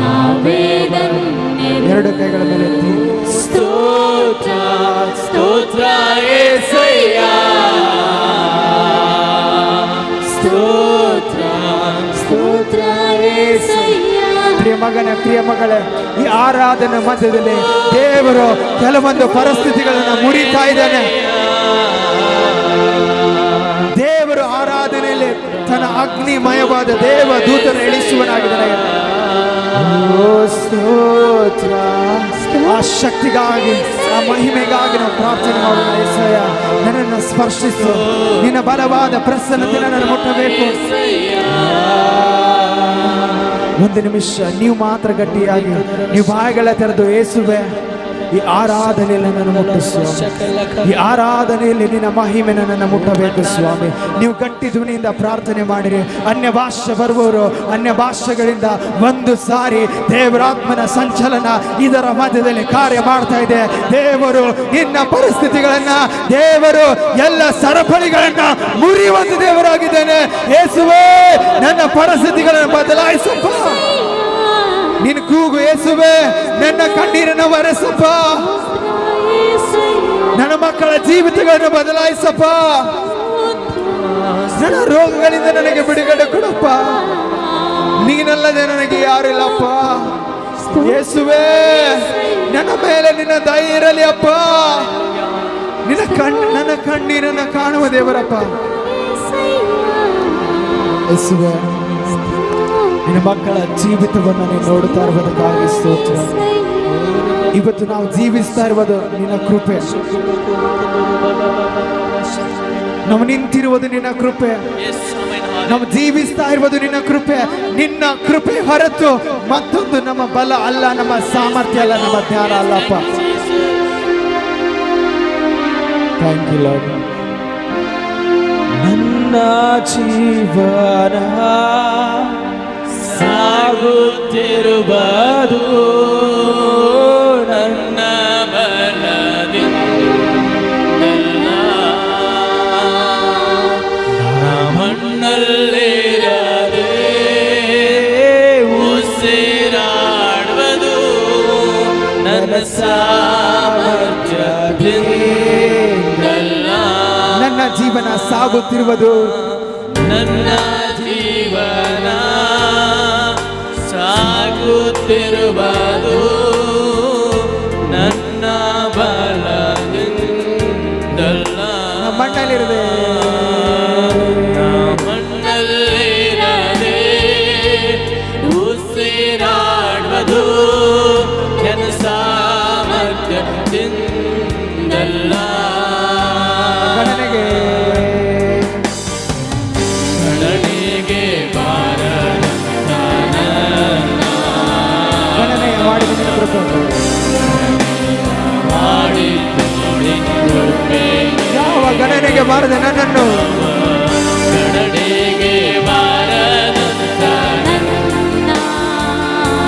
ನಾವೇ ಧನ್ಯರು. ಎರಡು ಕೈಗಳ ಮೇಲೆ ಎತ್ತಿ ಸ್ತೋತ್ರ ಸ್ತೋತ್ರ ಏಸಯ್ಯ, ಸ್ತೋತ್ರ ಸ್ತೋತ್ರ ಏಸಯ್ಯ. ಪ್ರಿಯ ಮಗನೇ, ಪ್ರಿಯ ಮಗಳೇ, ಈ ಆರಾಧನೆ ಮಧ್ಯದಲ್ಲಿ ದೇವರು ಕೆಲವೊಂದು ಪರಿಸ್ಥಿತಿಗಳನ್ನು ಮುರಿತಾ ಇದ್ದಾನೆ. ದೇವರು ಆರಾಧನೆಯಲ್ಲಿ ತನ್ನ ಅಗ್ನಿಮಯವಾದ ದೇವ ದೂತನ ಇಳಿಸುವನಾಗಿದ್ದಾನೆ. ಸ್ತೋತ್ರ. ಆ ಶಕ್ತಿಗಾಗಿ, ಆ ಮಹಿಮೆಗಾಗಿ ನಾವು ಪ್ರಾರ್ಥನೆ ಮಾಡೋಣ. ಯೆಹೋವನೇ, ನನ್ನನ್ನು ಸ್ಪರ್ಶಿಸು, ನಿನ್ನ ಬಲವಾದ ಪ್ರಸನ್ನತೆ ನನ್ನನ್ನು ಮುಟ್ಟಬೇಕು. ಒಂದು ನಿಮಿಷ ನೀವು ಮಾತ್ರ ಗಟ್ಟಿಯಾಗಿ ನೀವು ಬಾಯಿಗಳ ತೆರೆದು, ಯೇಸುವೆ ಈ ಆರಾಧನೆಯಲ್ಲಿ ನನ್ನನ್ನು ಮುಟ್ಟು ಸ್ವಾಮಿ. ಈ ಆರಾಧನೆಯಲ್ಲಿ ನಿನ್ನ ಮಹಿಮೆ ನನ್ನನ್ನು ಮುಟ್ಟಬೇಕು ಸ್ವಾಮಿ. ನೀವು ಗಟ್ಟಿ ಧ್ವನಿಯಿಂದ ಪ್ರಾರ್ಥನೆ ಮಾಡಿರಿ. ಅನ್ಯ ಭಾಷೆ ಬರುವವರು ಅನ್ಯ ಭಾಷೆಗಳಿಂದ ಒಂದು ಸಾರಿ ದೇವರಾತ್ಮನ ಸಂಚಲನ ಇದರ ಮಧ್ಯದಲ್ಲಿ ಕಾರ್ಯ ಮಾಡ್ತಾ ಇದೆ. ದೇವರು ನಿನ್ನ ಪರಿಸ್ಥಿತಿಗಳನ್ನ, ದೇವರು ಎಲ್ಲ ಸರಪಳಿಗಳನ್ನ ಮುರಿಯುವಂತ ದೇವರಾಗಿದ್ದಾನೆ. ಯೇಸುವೇ, ನನ್ನ ಪರಿಸ್ಥಿತಿಗಳನ್ನು ಬದಲಾಯಿಸಪ್ಪ. ನಿನ್ನ ಕೂಗು ಯೇಸುವೇ, ನನ್ನ ಕಣ್ಣೀರನ್ನು ಒರೆಸಪ್ಪ. ನನ್ನ ಮಕ್ಕಳ ಜೀವಿತಗಳನ್ನು ಬದಲಾಯಿಸಪ್ಪ. ನನ್ನ ರೋಗಗಳಿಂದ ನನಗೆ ಬಿಡುಗಡೆ ಕೊಡಪ್ಪ. ನೀನಲ್ಲದೆ ನನಗೆ ಯಾರಿಲ್ಲಪ್ಪ. ಯೇಸುವೇ, ನನ್ನ ಮೇಲೆ ನಿನ್ನ ದಯೆ ಇರಲಿ ಅಪ್ಪ. ನನ್ನ ಕಣ್ಣೀರನ್ನು ಕಾಣುವ ದೇವರಪ್ಪ. ಯೇಸುವೇ, ನಿನ್ನ ಮಕ್ಕಳ ಜೀವಿತವನ್ನು ನೀನು ನೋಡುತ್ತಾ ಇರುವುದಕ್ಕಾಗಿ ಸ್ತೋತ್ರ. ಇವತ್ತು ನಾವು ಜೀವಿಸ್ತಾ ಇರುವುದು ನಿನ್ನ ಕೃಪೆ. ನಾವು ನಿಂತಿರುವುದು ನಿನ್ನ ಕೃಪೆ. ನಾವು ಜೀವಿಸ್ತಾ ಇರುವುದು ನಿನ್ನ ಕೃಪೆ. ನಿನ್ನ ಕೃಪೆ ಹೊರತು ಮತ್ತೊಂದು ನಮ್ಮ ಬಲ ಅಲ್ಲ, ನಮ್ಮ ಸಾಮರ್ಥ್ಯ ಅಲ್ಲ, ನಮ್ಮ ಜ್ಞಾನ ಅಲ್ಲಪ್ಪ. Thank you Lord. ನನ್ನ ಜೀವನ ಸಾಗುತ್ತಿರುವುದು ನನ್ನ ಬಲದಿಂದಲ್ಲ, ಮಣ್ಣಲ್ಲಿರದೆ ಉಸಿರಾಡುವುದು ನನ್ನ ಸಾಮರ್ಥ್ಯದಿಂದಲ್ಲ. ನನ್ನ ಜೀವನ ಸಾಗುತ್ತಿರುವುದು, ನನ್ನ ಜೀವನ ಸಾಗುತ್ತಿರುವುದು ನನ್ನ ಬಲದಿಂದಲ್ಲ, ಮಣ್ಣಲ್ಲಿರದೆ ಮಣ್ಣಲ್ಲಿರದೆ ಉಸಿರಾಡುವುದು ನನ್ನ ಸಾಮರ್ಥ್ಯದಿಂದಲ್ಲ. ಗಣನೆಗೆ ಬಾರದಂತ ಗಣನೆ ಮಾಡಿದ ನಿನ್ನ ಕೃಪೆ. ಯಾವ ಗಣನೆಗೆ ಬಾರದೆ ನನ್ನನ್ನು, ಗಣನೆಗೆ ಬಾರದಂತ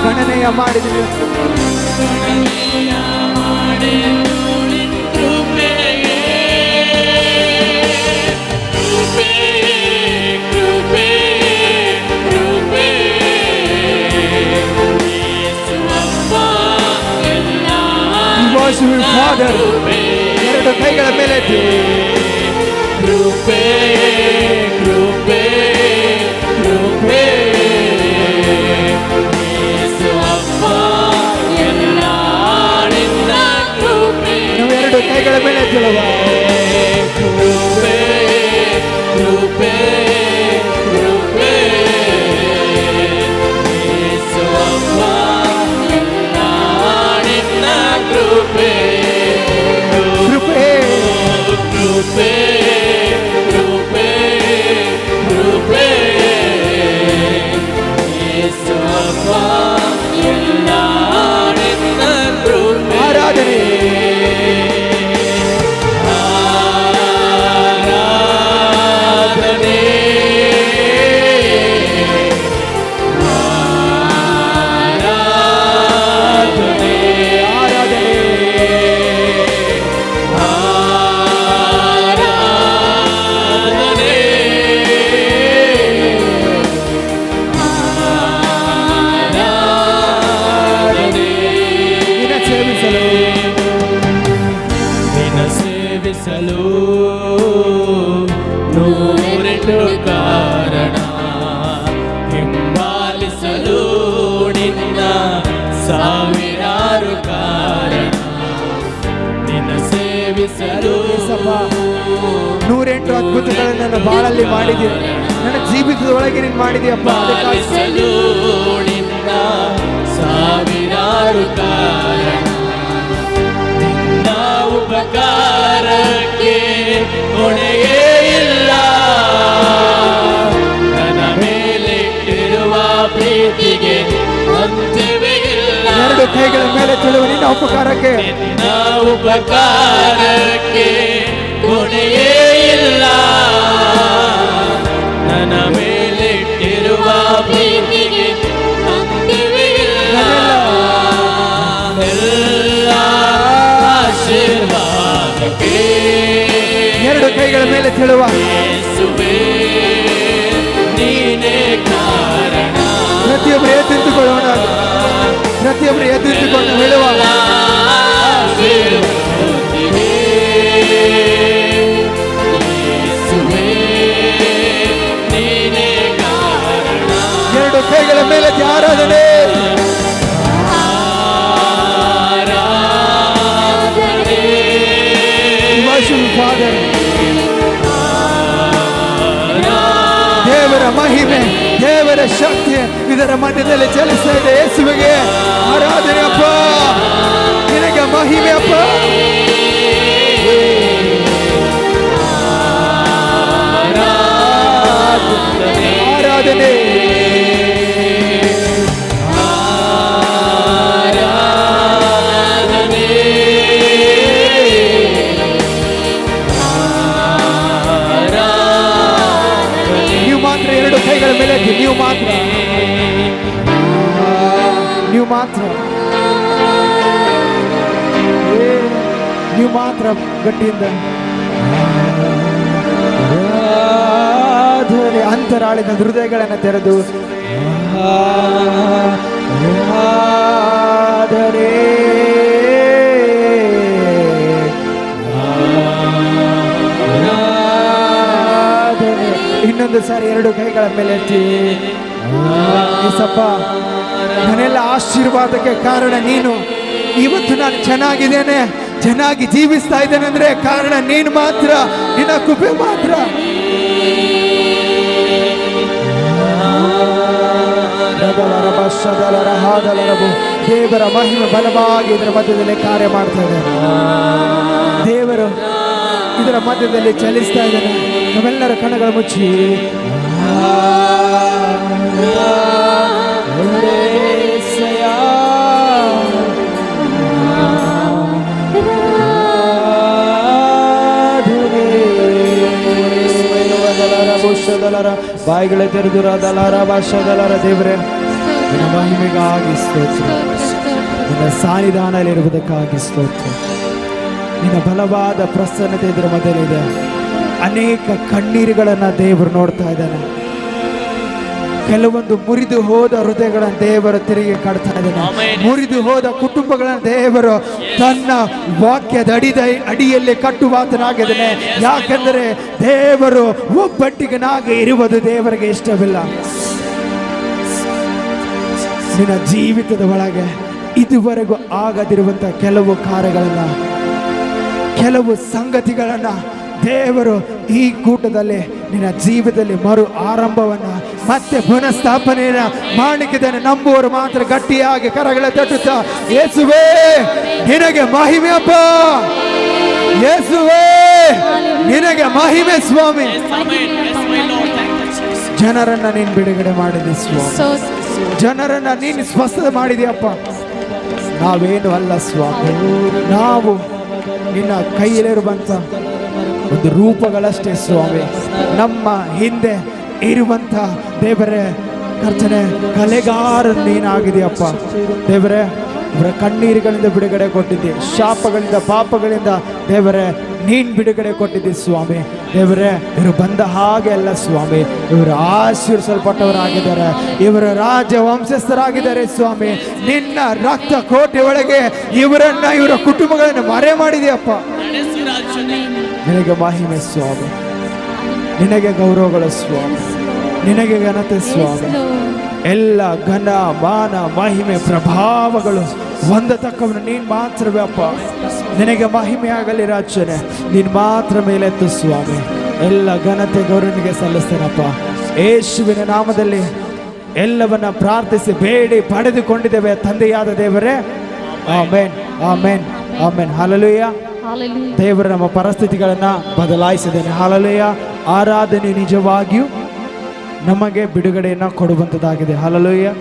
ಗಣನೆಯ ಮಾಡಿದ ಫಾದರ್. ಎರಡು ಕೈಗಳ ಮೇಲೆ ಕೃಪೆ ಕೃಪೆ ಕೃಪೆ ಯೇಸುವಪ್ಪ, ಎಲ್ಲ ನಿನ್ನ ಕೃಪೆ. ನಾವು ಎರಡು ಕೈಗಳ ಮೇಲೆ ಎತ್ತುವ ಕೃಪೆ ಕೃಪೆ ಕೃಪೆ ಯೇಸುವಪ್ಪ, ಎಲ್ಲ ನಿನ್ನ ಕೃಪೆ. ಕೃಪೆ ಕೃಪೆ ಕೃಪೆ ಕೃಪೆ ಯೇಸುವಪ್ಪ, ಎಲ್ಲ ನಿನ್ನ ಕೃಪೆ. ಆರಾಧನೆ ಆರಾಧನೆ ಆರಾಧನೆ ಆರಾಧನೆ ಆರಾಧನೆ ನಿನ್ನ ಸೇವಿಸಲು, ನಿನ್ನ ಸೇವಿಸಲು ನೂರೆಂಟು ಕಾರಣ, ಹಿಂಬಾಲಿಸಲು ನಿನ್ನ ಸಾವಿರಾರು ಕಾರಣ, ನಿನ್ನ ಸೇವಿಸಲು ನೂರೆಂಟು ಅದ್ಭುತಗಳನ್ನು ನನ್ನ ಬಾಳಲ್ಲಿ ಮಾಡಿದ್ದೀಯ. ನನ್ನ ಜೀವಿತದ ಒಳಗೆ ನೀನು ಮಾಡಿದೀಯಪ್ಪ. ಹಿಂಬಾಲಿಸಲು ನಿನ್ನ ಸಾವಿರಾರು ಕಾರಣ, ನಿನ್ನ ಉಪಕಾರಕ್ಕೆ ಹೊಣೆಯೇ ಇಲ್ಲ, ನನ್ನ ಮೇಲಿಟ್ಟಿರುವ ಪ್ರೀತಿಗೆ ಅಂತ್ಯವೇ ಇಲ್ಲ. ಎರಡು ಕೈಗಳ ಮೇಲೆ ಚೆಲುವ ನಿನ್ನ ಉಪಕಾರಕ್ಕೆ ನಿನ್ನ ಉಪಕಾರಕ್ಕೆ ಕೊನೆಯೇ ಇಲ್ಲ. ನನ್ನ ಮೇಲಿಟ್ಟಿರುವ ಪ್ರೀತಿಗೆ ಅಂತ್ಯವೇ ಇಲ್ಲ. ಎಲ್ಲ ಆಶೀರ್ವಾದಕ್ಕೆ ಎರಡು ಕೈಗಳ ಮೇಲೆ ಹೇಳುವ ಯೇಸುವೇ ನೀನೇ ಕಾರಣ. ಪ್ರತಿಯೊಬ್ಬರು ಎದ್ದಿಟ್ಟುಕೊಳ್ಳೋಣ, ಪ್ರತಿಯೊಬ್ಬರು ಎದ್ದಿಟ್ಟುಕೊಂಡು ಹೇಳುವ ಆಶೀರ್ವದಿಸಿದೆ. ಯೇಸುವೇ ನೀನೇ ಕಾರಣ. ಎರಡು ಕೈಗಳ ಮೇಲೆ ಆರಾಧನೆ. Father, ದೇವರ ಮಹಿಮೆ, ದೇವರ ಶಕ್ತಿ ಇದರ ಮಧ್ಯದಲ್ಲಿ ಚಲಿಸ್ತಾ ಇದೆ. ಯೇಸುವಿಗೆ ಆರಾಧನೆ ಅಪ್ಪ, ನಿನಗೆ ಮಹಿಮೆ ಅಪ್ಪ. ಆರಾಧನೆ ಎರಡು ಕೈಗಳ ಮೇಲೆ ನೀವು ಮಾತ್ರ, ನೀವು ಮಾತ್ರ, ನೀವು ಮಾತ್ರ ಗಟ್ಟಿಯಿಂದ ಅಂತರಾಳಿನ ಹೃದಯಗಳನ್ನು ತೆರೆದು ಇನ್ನೊಂದು ಸಾರಿ ಎರಡು ಕೈಗಳ ಮೇಲೆ ಎತ್ತಿ, ಏಸಪ್ಪ ನನ್ನೆಲ್ಲ ಆಶೀರ್ವಾದಕ್ಕೆ ಕಾರಣ ನೀನು. ಇವತ್ತು ನಾನು ಚೆನ್ನಾಗಿದ್ದೇನೆ, ಚೆನ್ನಾಗಿ ಜೀವಿಸ್ತಾ ಇದ್ದೇನೆ ಅಂದ್ರೆ ಕಾರಣ ನೀನು ಮಾತ್ರ, ನಿನ್ನ ಕೃಪೆ ಮಾತ್ರ. ದೇವರ ಮಹಿಮೆ ಬಲವಾಗಿ ಇದರ ಮಧ್ಯದಲ್ಲಿ ಕಾರ್ಯ ಮಾಡ್ತಾ ಇದ್ದಾರೆ. ದೇವರು ಇದರ ಮಧ್ಯದಲ್ಲಿ ಚಲಿಸ್ತಾ ಇದ್ದಾನೆ. ನಾವೆಲ್ಲರ ಕಣ್ಣುಗಳು ಮುಚ್ಚಿ ಬಾಯಿಗಳ ತೆರೆದು ದಲಾರ ಭಾಷದಲರ ದೇವರೇ ನಿನ್ನ ಮಹಿಮೆಗಾಗಿ ಸ್ತೋತ್ರ, ನಿನ್ನ ಸಾನ್ನಿಧಾನದಲ್ಲಿರುವುದಕ್ಕಾಗಿ ಸ್ತೋತ್ರ. ನಿನ್ನ ಬಲವಾದ ಪ್ರಸನ್ನತೆ ಇದರ ಮಧ್ಯದಲ್ಲಿದೆ. ಅನೇಕ ಕಣ್ಣೀರುಗಳನ್ನ ದೇವರು ನೋಡ್ತಾ ಇದ್ದಾನೆ. ಕೆಲವೊಂದು ಮುರಿದು ಹೋದ ಹೃದಯಗಳನ್ನು ದೇವರು ತಿರುಗಿ ಕಟ್ತಾ ಇದ್ದಾನೆ. ಮುರಿದು ಹೋದ ಕುಟುಂಬಗಳನ್ನು ದೇವರು ತನ್ನ ವಾಕ್ಯದ ಅಡಿಯಲ್ಲಿ ಕಟ್ಟುವಾತನಾಗಿದ್ದಾನೆ. ಯಾಕೆಂದರೆ ದೇವರು ಒಬ್ಬಟ್ಟಿಗನಾಗಿ ಇರುವುದು ದೇವರಿಗೆ ಇಷ್ಟವಿಲ್ಲ. ನಿನ್ನ ಜೀವಿತದ ಒಳಗೆ ಇದುವರೆಗೂ ಆಗದಿರುವಂತ ಕೆಲವು ಕಾರ್ಯಗಳನ್ನ, ಕೆಲವು ಸಂಗತಿಗಳನ್ನ ದೇವರು ಈ ಕೂಟದಲ್ಲಿ ನಿನ್ನ ಜೀವಿತದಲ್ಲಿ ಮರು ಆರಂಭವನ್ನ ಮತ್ತೆ ಪುನಃಸ್ಥಾಪನೆಯನ್ನ ಮಾಡಲಿಕ್ಕಿದ್ದಾನೆ. ನಂಬುವವರು ಮಾತ್ರ ಗಟ್ಟಿಯಾಗಿ ಕರಗಳ ತಟ್ಟುತ್ತಾ ಯೇಸುವೇ ನಿನಗೆ ಮಹಿಮೆ ಅಪ್ಪ, ಯೇಸುವೇ ನಿನಗೆ ಮಹಿಮೆ ಸ್ವಾಮಿ. ಜನರನ್ನ ನೀನು ಬಿಡುಗಡೆ ಮಾಡಿದೆ ಸ್ವಾಮಿ, ಜನರನ್ನ ನೀನು ಸ್ವಸ್ಥ ಮಾಡಿದೆಯಪ್ಪ. ನಾವೇನು ಅಲ್ಲ ಸ್ವಾಮಿ, ನಾವು ನಿನ್ನ ಕೈಯಲ್ಲಿರುವಂತ ಒಂದು ರೂಪಗಳಷ್ಟೇ ಸ್ವಾಮಿ. ನಮ್ಮ ಹಿಂದೆ ಇರುವಂತ ದೇವರೇ ಕರ್ತನೆ ಕಲೆಗಾರ ನೀನಾಗಿದೆಯಪ್ಪ. ದೇವರೇ ಇವರ ಕಣ್ಣೀರುಗಳಿಂದ ಬಿಡುಗಡೆ ಕೊಟ್ಟಿದ್ದೆ, ಶಾಪಗಳಿಂದ ಪಾಪಗಳಿಂದ ದೇವರೇ ನೀನ್ ಬಿಡುಗಡೆ ಕೊಟ್ಟಿದ್ದಿ ಸ್ವಾಮಿ. ದೇವರೇ ಇವರು ಬಂದ ಹಾಗೆ ಅಲ್ಲ ಸ್ವಾಮಿ, ಇವರು ಆಶೀರ್ವಿಸಲ್ಪಟ್ಟವರಾಗಿದ್ದಾರೆ, ಇವರ ರಾಜ್ಯ ವಂಶಸ್ಥರಾಗಿದ್ದಾರೆ ಸ್ವಾಮಿ. ನಿನ್ನ ರಕ್ತ ಕೋಟೆ ಒಳಗೆ ಇವರನ್ನ ಇವರ ಕುಟುಂಬಗಳನ್ನು ಮರೆ ಮಾಡಿದೆಯಪ್ಪ. ನಿನಗೆ ಮಹಿಮೆ ಸ್ವಾಮಿ, ನಿನಗೆ ಗೌರವಗಳ ಸ್ವಾಮಿ, ನಿನಗೆ ಘನತೆ ಸ್ವಾಮಿ. ಎಲ್ಲ ಘನ ಮಾನ ಮಹಿಮೆ ಪ್ರಭಾವಗಳು ಹೊಂದತಕ್ಕವನು ನೀನು ಮಾತ್ರವೇ ಅಪ್ಪ. ನಿನಗೆ ಮಹಿಮೆ ಆಗಲಿ ರಾಜನೇ, ನೀನು ಮಾತ್ರ ಮೇಲೆತ್ತು ಸ್ವಾಮಿ. ಎಲ್ಲ ಘನತೆ ಗೌರವನಿಗೆ ಸಲ್ಲಿಸ್ತೇನಪ್ಪ. ಯೇಸುವಿನ ನಾಮದಲ್ಲಿ ಎಲ್ಲವನ್ನ ಪ್ರಾರ್ಥಿಸಿ ಬೇಡಿ ಪಡೆದುಕೊಂಡಿದ್ದೇವೆ ತಂದೆಯಾದ ದೇವರೇ. Amen, amen, amen. ಹಲ್ಲೆಲೂಯಾ. ದೇವರು ನಮ್ಮ ಪರಿಸ್ಥಿತಿಗಳನ್ನ ಬದಲಾಯಿಸಿದ್ದೇನೆ. ಹಲ್ಲೆಲೂಯಾ. ಆರಾಧನೆ ನಿಜವಾಗಿಯೂ ನಮಗೆ ಬಿಡುಗಡೆಯನ್ನು ಕೊಡುವಂಥದ್ದಾಗಿದೆ. ಹಲ್ಲೆಲೂಯಾ.